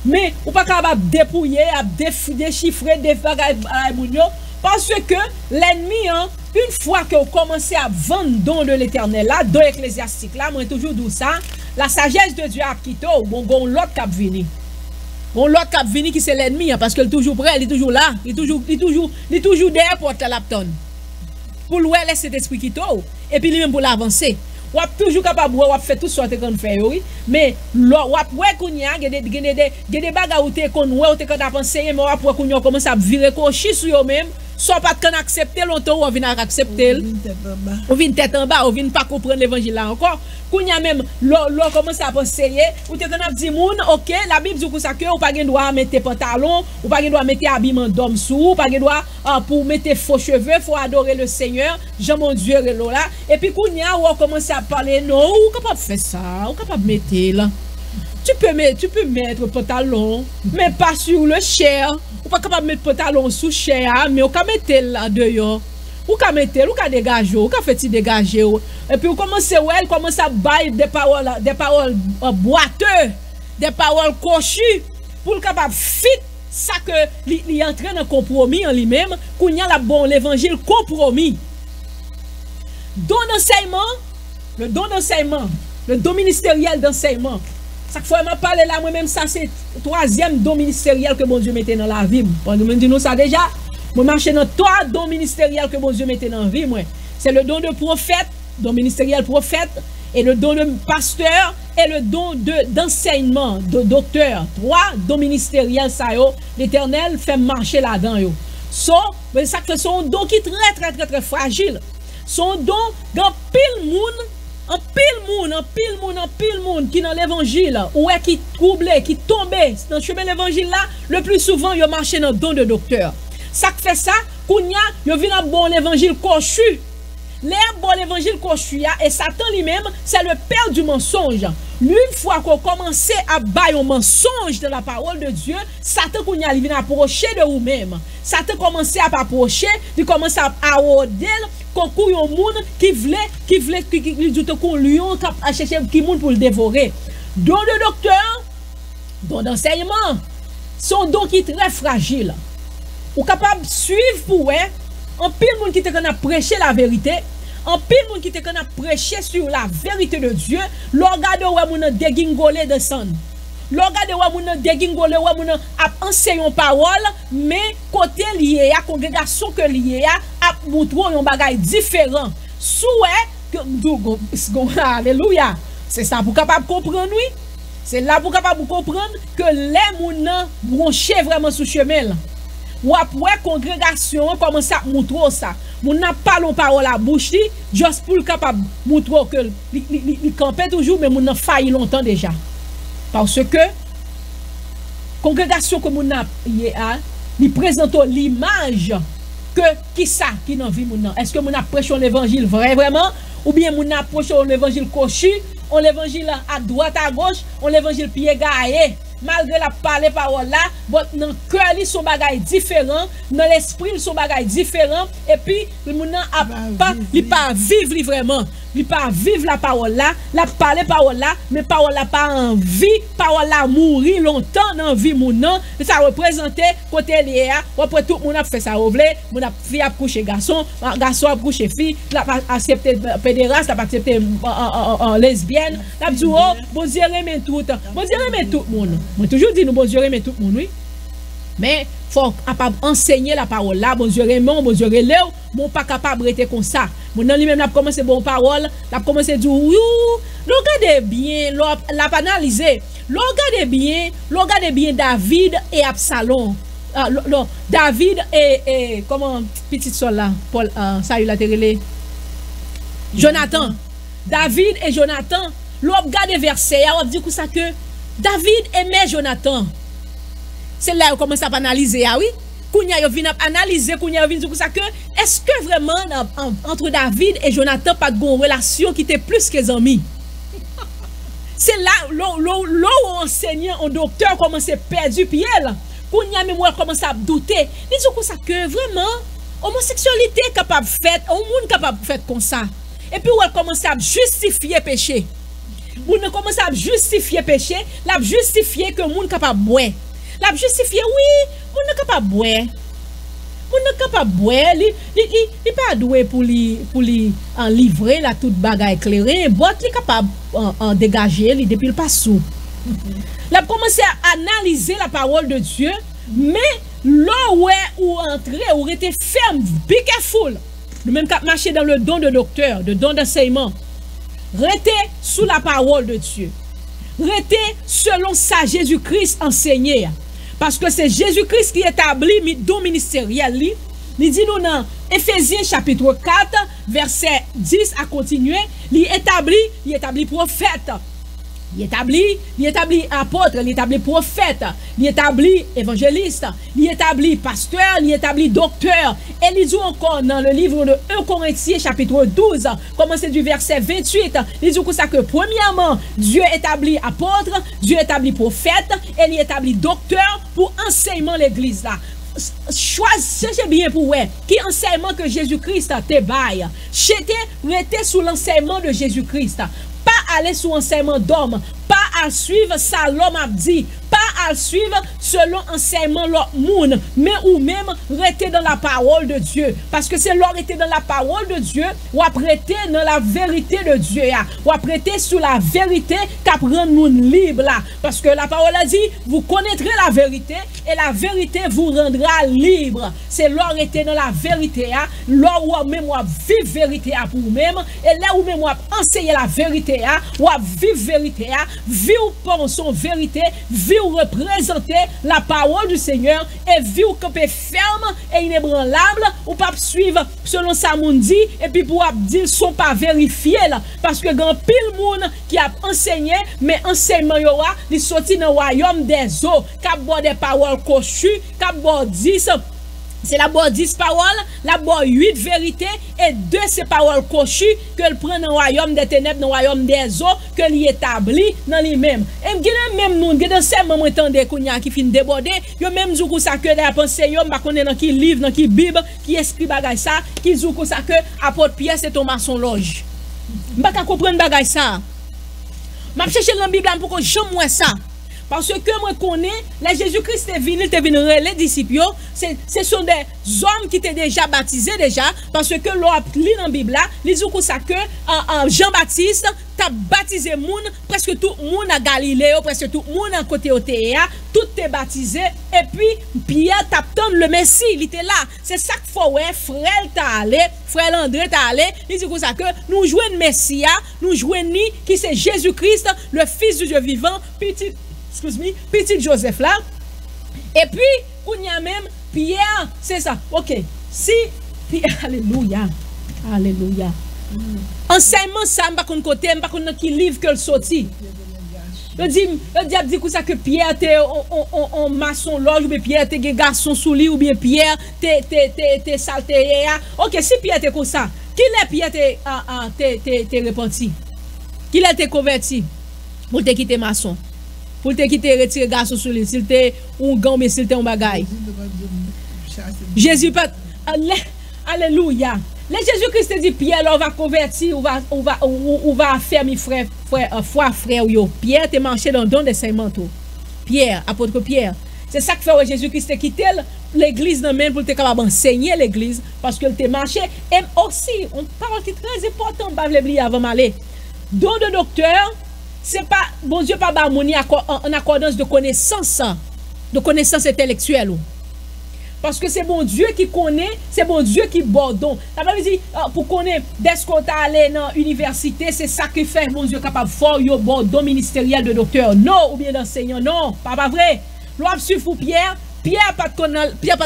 Mais ou pas capable de dépouiller, de déchiffrer des bagages parce que l'ennemi, une fois que vous commencez à vendre don de l'éternel là, don ecclésiastique là, moi toujours dit ça, la sagesse de Dieu a quitté, bon l'autre cap vini. Bon l'autre cap vini qui c'est l'ennemi parce qu'il est toujours prêt, il est toujours là, il est toujours derrière pour la lapton. Pour louer cet esprit qui tôt et puis lui même pour l'avancer. Ou toujours capable ou faire tout sorte qu'on fait oui mais ou ouais kounya des bagages ou te kon ouais ou te quand penser mais ou kounya commence à virer cochi sur yo même soit pas qu'on accepter longtemps ou vient accepter ou vient tête en bas ou vient pas comprendre l'évangile là encore kounya même l'on commence à penser ou te quand dit moun OK la Bible dit ça que ou pas gen droit mettre pantalon ou pas gen droit mettre habillement d'homme sous pas gen droit pour mettre faux cheveux faut adorer le Seigneur Jean mon Dieu là et puis kounya ou commence à parler non ou capable faire ça ou capable mettre là tu peux mettre pantalon mais pas sur le chair ou pas capable mettre pantalon sous chair mais ou ka mettre là dehors ou ka mettre ou ka dégager ou ka fait dégager et puis ou commence à bailler des paroles boiteux des paroles cochues pour capable fit ça que il entraîne en compromis en lui-même kounya la bon l'évangile compromis don d'enseignement le don ministériel d'enseignement ça que faut m'a parler là moi-même ça c'est troisième don ministériel que bon Dieu mettait dans la vie pendant nous dit nous ça déjà moi marcher dans trois dons ministériels que bon Dieu mettait dans la vie moi c'est le don de prophète don ministériel prophète et le don de pasteur et le don d'enseignement de docteur trois dons ministériels ça yo l'Éternel fait marcher là-dedans yo mais ça que son don qui très fragile son don dans pile moun qui dans l'évangile ou est qui troublé qui tombé dans chemin l'évangile là le plus souvent yo marché dans don de docteur ça fait ça kounya yo vinn bon l'évangile cochu bon l'évangile cochu et Satan lui-même c'est le père du mensonge une fois qu'on commence à bailler un mensonge de la parole de Dieu Satan kounya il vient approcher de vous-même Satan commence à approcher il commence à rôder concours yon moun qui dit qu'on lion à chercher qui moun pour le dévorer don de docteur don d'enseignement son don qui est très fragile ou capable suivre pour en pile moun qui te connait prêcher la vérité en pile moun qui te connait prêcher sur la vérité de Dieu l'orgade ouais moun dégingolé de sang l'orgade ouais moun dégingolé ouais moun a enseigné parole mais côté lié à congrégation que lié à montrer un bagage différent souhait que alléluia c'est ça pour capable comprendre oui c'est là pour capable comprendre que les moun branché vraiment sous chemin là ou après congrégation commence à montrer ça moun n'a pas long parole à bouche juste pour capable montrer que il campait toujours mais moun n'a failli longtemps déjà parce que congrégation que moun n'a il présente l'image que qui ça qui dans vie moun est-ce que moun a prêché l'évangile vraiment ou bien moun a prêché l'évangile cochu on l'évangile à droite à gauche on l'évangile pied gaillé malgré la parler parole là dans le cœur ils sont bagaille différent dans l'esprit ils sont bagaille différent et puis le moun a pas vivre vraiment il pas vivre la parole là la parler parole là mais parole là pas envie parole là mourir longtemps dans vie moun ça représenter côté lié après tout moun a fait ça ouvré moun a fille a coucher garçon a coucher fille la pas accepter pédéraste la pas accepter lesbienne la dit oh bon Dieu aime tout monde moi toujours dit nous bon Dieu aime tout monde oui mais faut capable enseigner la parole là bon Dieu Raymond bon Dieu relève bon pas capable rester comme ça mon lui même n'a commencé bon parole n'a commencé dire regardez bien l'a analyser regardez bien David et Absalom David et comment petite soeur là Paul ça il a télé Jonathan David et Jonathan l'on regarde verset on dit que ça que David aimait Jonathan. C'est là où commence à analyser, ah oui. Kounya yo vient analyser, kounya yo vient dire ça que est-ce que vraiment entre David et Jonathan pas de relation qui était plus que amis? C'est là où enseignant, un docteur commence à perdre pied là. Kounya même commence à douter. Ils disent comme ça que vraiment homosexualité capable faire, un monde capable faire comme ça. Et puis on commence à justifier péché. On commence à justifier péché, la justifier que monde capable boire. La justifier oui, on n'est capable boire. On n'est capable boire, il pas doué pour lui en livrer la toute bagaille éclairée, bot il capable en dégager depuis le passou. La commencé à analyser la parole de Dieu, mais là où entrer ou rester ferme, be careful. Le même cap marcher dans le don de docteur, de don d'enseignement. Rester sous la parole de Dieu. Rester selon ça Jésus-Christ enseigné. Parce que c'est Jésus-Christ qui établit le don ministériel. Il dit nous dans Éphésiens chapitre 4, verset 10 à continuer. Il établit prophète. Il établit apôtre, il établit prophète, il établit évangéliste, il établit pasteur, il établit docteur. Et il dit encore dans le livre de 1 Corinthiens chapitre 12, commencez du verset 28, il dit comme ça que premièrement, Dieu établit apôtre, Dieu établit prophète, et il établit docteur pour enseignement l'église là. Choisissez bien pour vous qui enseignement que Jésus-Christ te baille. Restez sous l'enseignement de Jésus-Christ. Pas aller sous enseignement d'homme, pas à suivre ça l'homme a dit, pas à suivre selon enseignement l'autre monde, mais ou même rester dans la parole de Dieu. Parce que c'est l'homme rester dans la parole de Dieu, ou prêter dans la vérité de Dieu, ou prêter sous la vérité qui rend nous libre là. Parce que la parole a dit, vous connaîtrez la vérité, et la vérité vous rendra libre. C'est l'homme rester dans la vérité, l'homme ou même vivre vérité pour vous-même, et là où même enseigner la vérité, ou vivre vérité, vivre pensons vérité, vivre représenter la parole du Seigneur, et vivre camper ferme et inébranlable, ou pas suivre selon sa monde dit, et puis pour dire sont pas vérifiés là, parce que grand pile monde qui a enseigné, mais enseignement yoa, il sorti dans le royaume des eaux, cap boire des paroles cochues, cap boire 10. C'est la bonne 10 paroles, la bonne 8 vérités et 2 ces paroles cochues que le prend dans le royaume des ténèbres, dans le royaume des eaux, que l'établit dans lui-même. Et même nous, dans ces moments qui finissent déborder, yo même dit ça que les pensées, yo pas connaît dans qui livre, dans qui Bible, qui écrit bagay ça, qui dit ça que apôtre Pierre c'est un maçon loge. M'pa ka comprendre bagay ça. M'a chercher dans la Bible pour que j'aime moi ça. Parce que moi connais, les Jésus-Christ est venu les disciples, ce sont des hommes qui étaient déjà baptisés déjà, parce que l'on lit dans la Bible là, ils disent ça que Jean-Baptiste t'a baptisé moun, presque tout le monde à Galilée, presque tout le monde à côté Othéa, tout est baptisé, et puis Pierre t'attend le Messie, il était là. C'est ça qu'il faut, ouais, frère t'a allé, frère André t'a allé, il dit ça que nous jouons le Messie, nous jouons ni qui c'est Jésus-Christ, le Fils du Dieu vivant, petit Joseph là. Et puis, il y a même Pierre, c'est ça. Ok. Si, alléluia. Alléluia. Enseignement, ça, je ne sais pas qui livre que le sorti. Le diable dit que Pierre était en maçon loge, ou bien Pierre était un garçon sous lit, ou bien Pierre était salté. Ok, si Pierre était comme ça, qui est Pierre t'es repenti? Qui l'a été converti? Pour te quitter maçon? Pour te quitter retirer garçon sur lui, s'il t'est un gant, mais s'il t'est un bagaille. Jésus pas. Alléluia. Le Jésus-Christ dit Pierre, on va convertir, on va fermer frère, yo. Pierre t'es marché dans le don de Saint Manteau. Pierre, apôtre Pierre. C'est ça que fait Jésus-Christ te quitté l'église dans même pour te capable enseigner l'église parce que t'es marché. Et aussi, une parole qui est très importante, pas l'oublier avant d'aller. Don de docteur. C'est pas, bon Dieu, pas barmoni en accordance de connaissance intellectuelle. Parce que c'est bon Dieu qui connaît, c'est bon Dieu qui bordon. Ça veut dire, pour connaître, dès qu'on est allé dans l'université, c'est ça qui fait bon Dieu capable de faire un bordon ministériel de docteur. Non, ou bien d'enseignant, non, pas vrai. L'on suit pour Pierre pas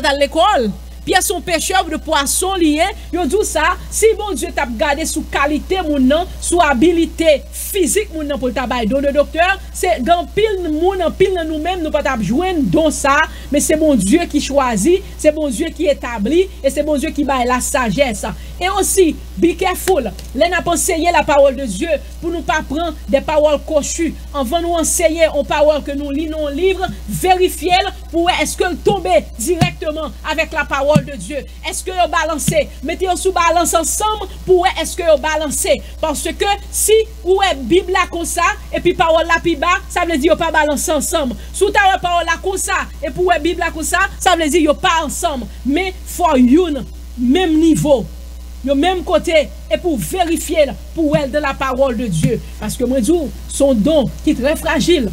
à l'école. Pierre son pêcheur de poisson lié, yo dit ça, si bon Dieu t'a gardé sous qualité moun nan, sous habilité physique moun nan pour t'a bay don de docteur, c'est grand pile moun en pile nous-mêmes nous pas t'a joindre don ça, mais c'est bon Dieu qui choisit, c'est bon Dieu qui établit et c'est bon Dieu qui baille la sagesse. Et aussi, be careful, les n'a pas enseigné la parole de Dieu pour nous pas prendre des paroles cochues. Avant nous enseigner en parole que nous lisons dans le livre, vérifier pour est-ce que tomber directement avec la parole de Dieu. Est-ce que vous balancez? Mettez-vous sous balance ensemble pour est-ce que vous balancez? Parce que si vous êtes Bible là comme ça et puis parole là puis bas, ça veut dire pas balancer ensemble. Sous ta parole là comme ça et pour Bible là comme ça veut dire pas ensemble. Mais for you même niveau. Le même côté et pour vérifier pour elle de la parole de Dieu. Parce que moi, je dis, son don qui est très fragile.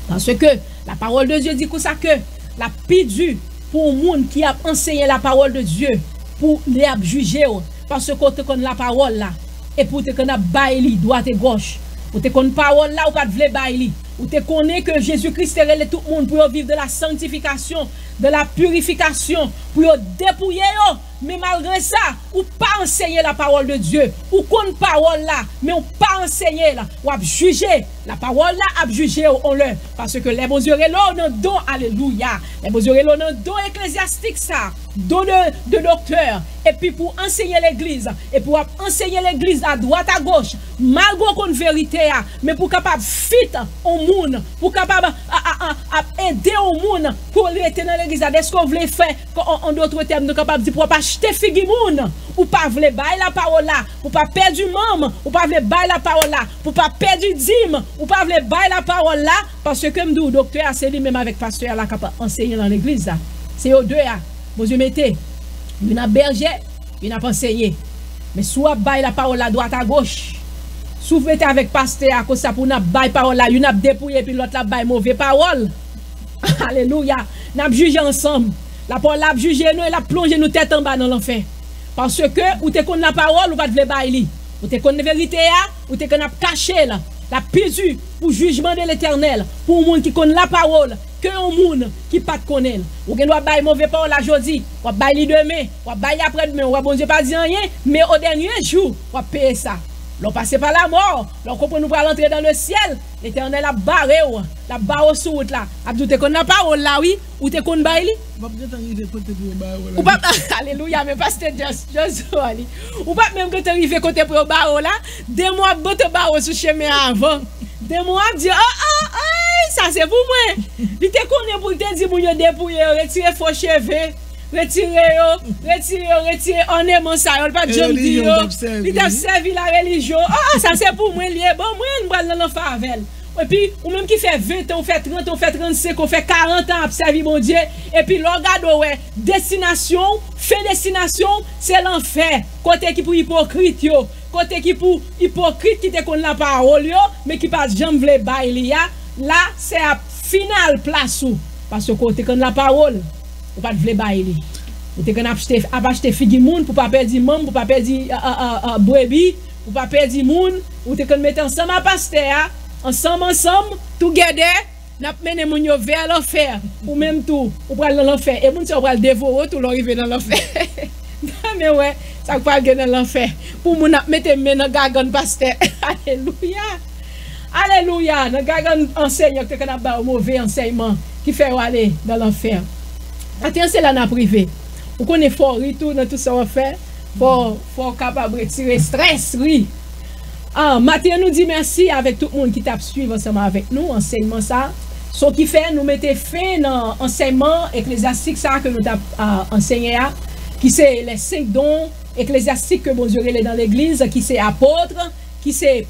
Parce que la parole de Dieu dit que ça que la pidue pour le monde qui a enseigné la parole de Dieu, pour les juger. Parce que quand tu connais la parole là, et pour te connaître baili, droite et gauche, pour te connaître la parole là, ou pas de vle baili, ou te connais que Jésus-Christ est relé tout le monde pour vivre de la sanctification, de la purification, pour dépouiller. Mais malgré ça, ou pas enseigner la parole de Dieu, ou qu'on parole là, mais on pas enseigner là, ou à juger la parole là, à juger on le, parce que les bons yeux là, on don, alléluia, les bons yeux là, on don ecclésiastique ça, don de docteur, et puis pour enseigner l'église, et pour enseigner l'église à droite à gauche, malgré qu'on vérité, mais pour capable fit au monde, pour capable aider au monde pour rester dans l'église, est-ce qu'on voulait faire en d'autres termes, nous capable de pour pas acheter figi moun, ou pas voulez bailler la parole là, ou pas perdre du membre, ou pas voulez bailler la parole là, pour pas perdre du dîme, ou pas voulez bailler la parole là, parce que comme nous docteur c'est lui même avec pasteur là capable enseigner dans l'église là. C'est aux deux là. Bon Dieu mettez, il a berger, il n'a pas enseigné. Mais soit bailler la parole là droite à gauche. Souvent avec pasteur à cause ça pour n'a bailler parole là, il n'a dépouiller puis l'autre là bailler mauvaise parole. Alléluia. N'a juger ensemble. La parole l'a jugé nous et l'a plongé nous tête en bas dans l'enfer. Parce que ou te connais la parole ou pas de bailler. Ou te connais la vérité ou te connais cacher là. La pisu pour jugement de l'Éternel pour monde qui connaît la parole que un monde qui pas connaît. Ou gen doit bailler mauvaise parole aujourd'hui, ou bailler demain, ou bailler après-demain, ou bon Dieu pas dire rien, mais au dernier jour, on payer ça. L'on passe par la mort, l'on comprend nous pour entrer dans le ciel. L'Éternel a barré la barre sur route là. Abdou te connais la parole là oui, ou te connais bailler? Ou pas alléluia, mais pas c'était just ou pas même que tu arrives côté pour barre là, deux mois botte barre sur chemin avant. Deux mois dit ça c'est pour moi. Il te connaît pour te dire pour yo dépouiller, retirer faux cheveux. Retirer ornement ça, on pas jamais dire. Il t'a servi la religion. Ça c'est pour moi lié. Bon moi on va dans l'enfer avec. Et puis ou même qui fait 20 ans, on fait 30 ans, on fait 35, on fait 40 ans à servir mon Dieu et puis l'orgado ouais, destination, fin destination, c'est l'enfer. Côté qui pour hypocrite yo, côté qui pour hypocrite qui te connaît la parole yo, mais qui pas jamais vle bailler là, c'est à finale place ou parce que côté connaît la parole ou pas de bailler. Ou te kan acheter figi moun pour pas perdre moun, pour pas perdre brebis, pour pas perdre moun, ou te kan mettre ensemble à pasteur, ensemble together, n'a mené moun yo vers l'enfer ou même tout, ou pral dans l'enfer et moun ça pral dévorer tout l'arriver dans l'enfer. Mais ouais, ça pas gagner dans l'enfer. Pour moun n'a mettre men dans gagan pasteur. Alléluia. Alléluia, dans gagan enseignant te kan ba mauvais enseignement qui fait aller dans l'enfer. Attention, c'est là dans privé. Vous connaissez fort tout dans tout ça on fait. Faut capable retirer stress, oui. Matin nous dit merci avec tout le monde qui t'a suivi ensemble avec nous enseignement ça. Ce qui fait nous mettez fin dans enseignement ecclésiastique ça que nous t'a enseigné qui c'est les 5 dons ecclésiastiques que bon Dieu est dans l'église, qui c'est apôtre, qui c'est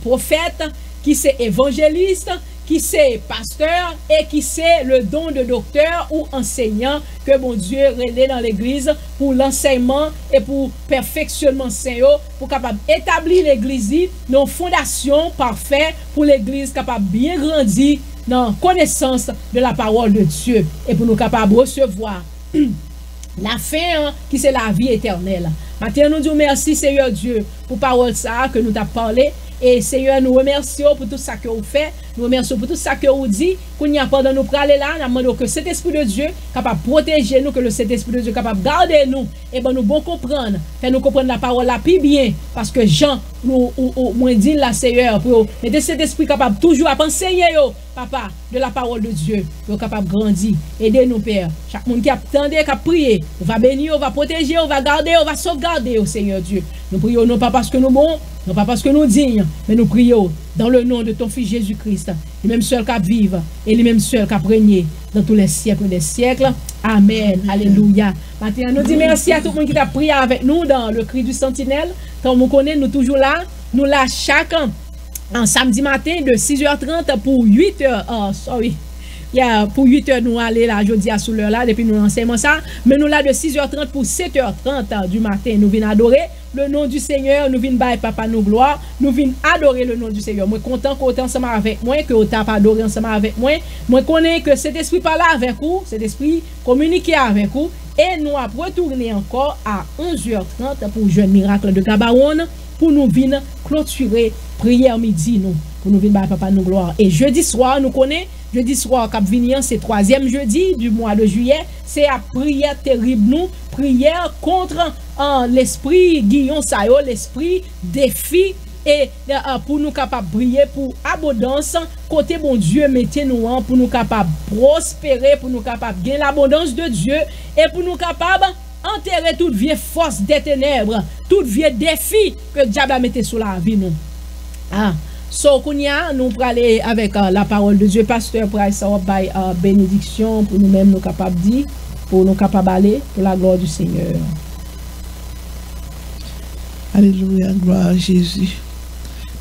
prophète, qui c'est évangéliste, qui c'est pasteur et qui c'est le don de docteur ou enseignant que bon Dieu relève dans l'église pour l'enseignement et pour perfectionnement saint pour capable établir l'église dans fondation parfaite pour l'église capable bien grandir dans connaissance de la parole de Dieu et pour nous capable recevoir la fin qui c'est la vie éternelle. Maintenant nous disons merci Seigneur Dieu pour parole ça que nous t'a parlé et Seigneur nous remercions pour tout ça que vous faites Nous remercions pour tout ça que vous dites. Qu'on y a pendant nous praler là, nous demandons que cet esprit de Dieu capable de protéger nous, que le cet esprit de Dieu capable de garder nous. Et ben nous bon comprendre. Fait nous comprendre la parole là plus bien. Parce que Jean, nous, moins dit la Seigneur, pour mettre cet esprit capable toujours à enseigner, papa, de la parole de Dieu, pour capable de grandir. Aidez-nous, Père. Chaque monde qui attendait, qui a prié, on va bénir, on va protéger, on va garder, on va sauvegarder, au Seigneur Dieu. Nous prions non pas parce que nous bons, non pas parce que nous dignes, mais nous prions dans le nom de ton Fils Jésus-Christ, le même seul qui vive et le même seul qui a régné dans tous les siècles des siècles. Amen. Alléluia. Maintenant, nous disons merci à tout le monde qui a prié avec nous dans le cri du sentinelle. Quand on connaît, nous toujours là. Nous là chaque un samedi matin de 6h30 pour 8h. Pour 8h nous aller là, jeudi à sous l'heure là, depuis nous enseignons ça. Mais nous là de 6h30 pour 7h30 du matin, nous venons adorer le nom du Seigneur, nous venons bailler papa nous gloire, nous venons adorer le nom du Seigneur. Moi content que vous ensemble avec moi, que vous avez adoré ensemble avec moi. Moi connais que cet esprit parle avec vous, cet esprit communique avec vous. Et nous allons retourner encore à 11h30 pour jeune miracle de Gabaron pour nous venir clôturer prière midi nous pour nous venir bailler papa nous gloire. Et jeudi soir nous connaissons. Jeudi soir, Cap Vignan, c'est 3e jeudi du mois de juillet. C'est à prière terrible, nous. Prière contre l'esprit Guillaume Sayo, l'esprit défi. Et pour nous capables de briller pour abondance, côté bon Dieu, mettez-nous en pour nous capables de prospérer, pour nous capables de gagner l'abondance de Dieu et pour nous capables d'enterrer toute vieille force des ténèbres, toute vieille défi que le diable a mis sur la vie, nous. So, Kounia, nous pour aller avec la parole de Dieu, pasteur Price, bénédiction pour nous-mêmes, nous capables de dire, pour nous capables d'aller pour la gloire du Seigneur. Alléluia, gloire à Jésus.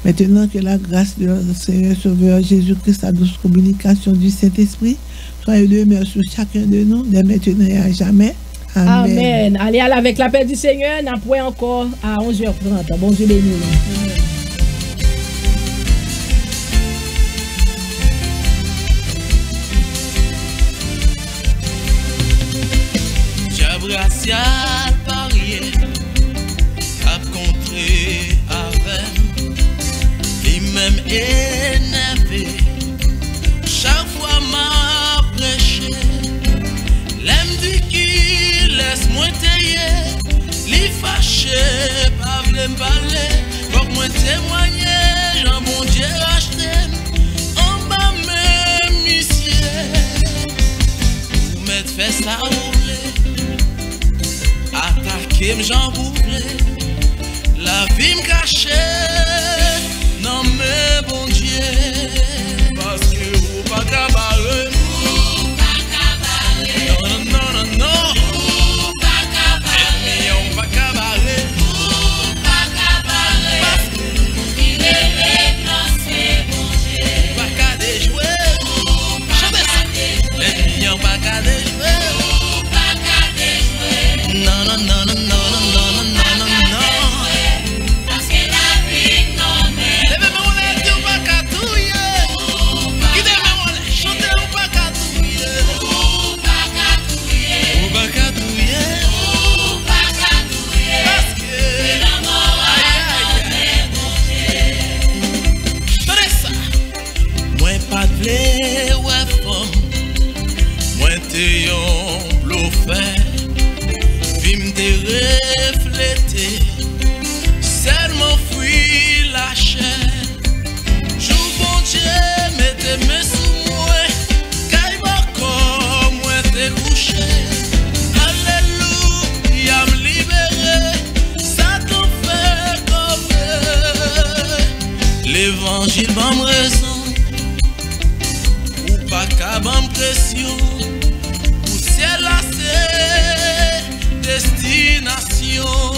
Maintenant que la grâce de notre Seigneur Sauveur Jésus-Christ, la douce communication du Saint-Esprit, soit demeure sur chacun de nous, dès maintenant et à jamais. Amen. Amen. Allez avec la paix du Seigneur, n'a point encore à 11h30. Bon Dieu béni. Racial parier a contré avec et même énervé chaque fois m'a prêché l'aime du qui laisse moi tailler li fâché pas vle parler pour moi témoigner Jean bon Dieu racheté en bas même monsieur vous mettre fait ça attaquer j'en voulais la vie me cachait non mais bon Dieu parce que vous pas cabaret non non non non vous pas cabaret on pas cabaret vous pas cabaret parce que il est non c'est bon Dieu pas qu'à déjouer chantez ça les on pas qu'à déjouer non, non, non, non, non, non, non, non, non, non. Parce que la vie non mais levez-moi les deux pas catouiller. Quittez-moi les chantez ou pas catouiller. Ou pas catouiller. Ou pas catouiller. Ou pas catouiller. Parce que la mort aïe aïe. Tenez ça. Moi pas de blé ouais femme. Moi t'es un bluffeur. Te refléter, seulement fuit la chair. Joue bon Dieu, mettez mes sous moi, caille encore, moi t'es couché. Alléluia, me libérer, ça t'en fait comme l'évangile m'a raison, ou pas qu'à m'en pression, ou ciel là c'est destination.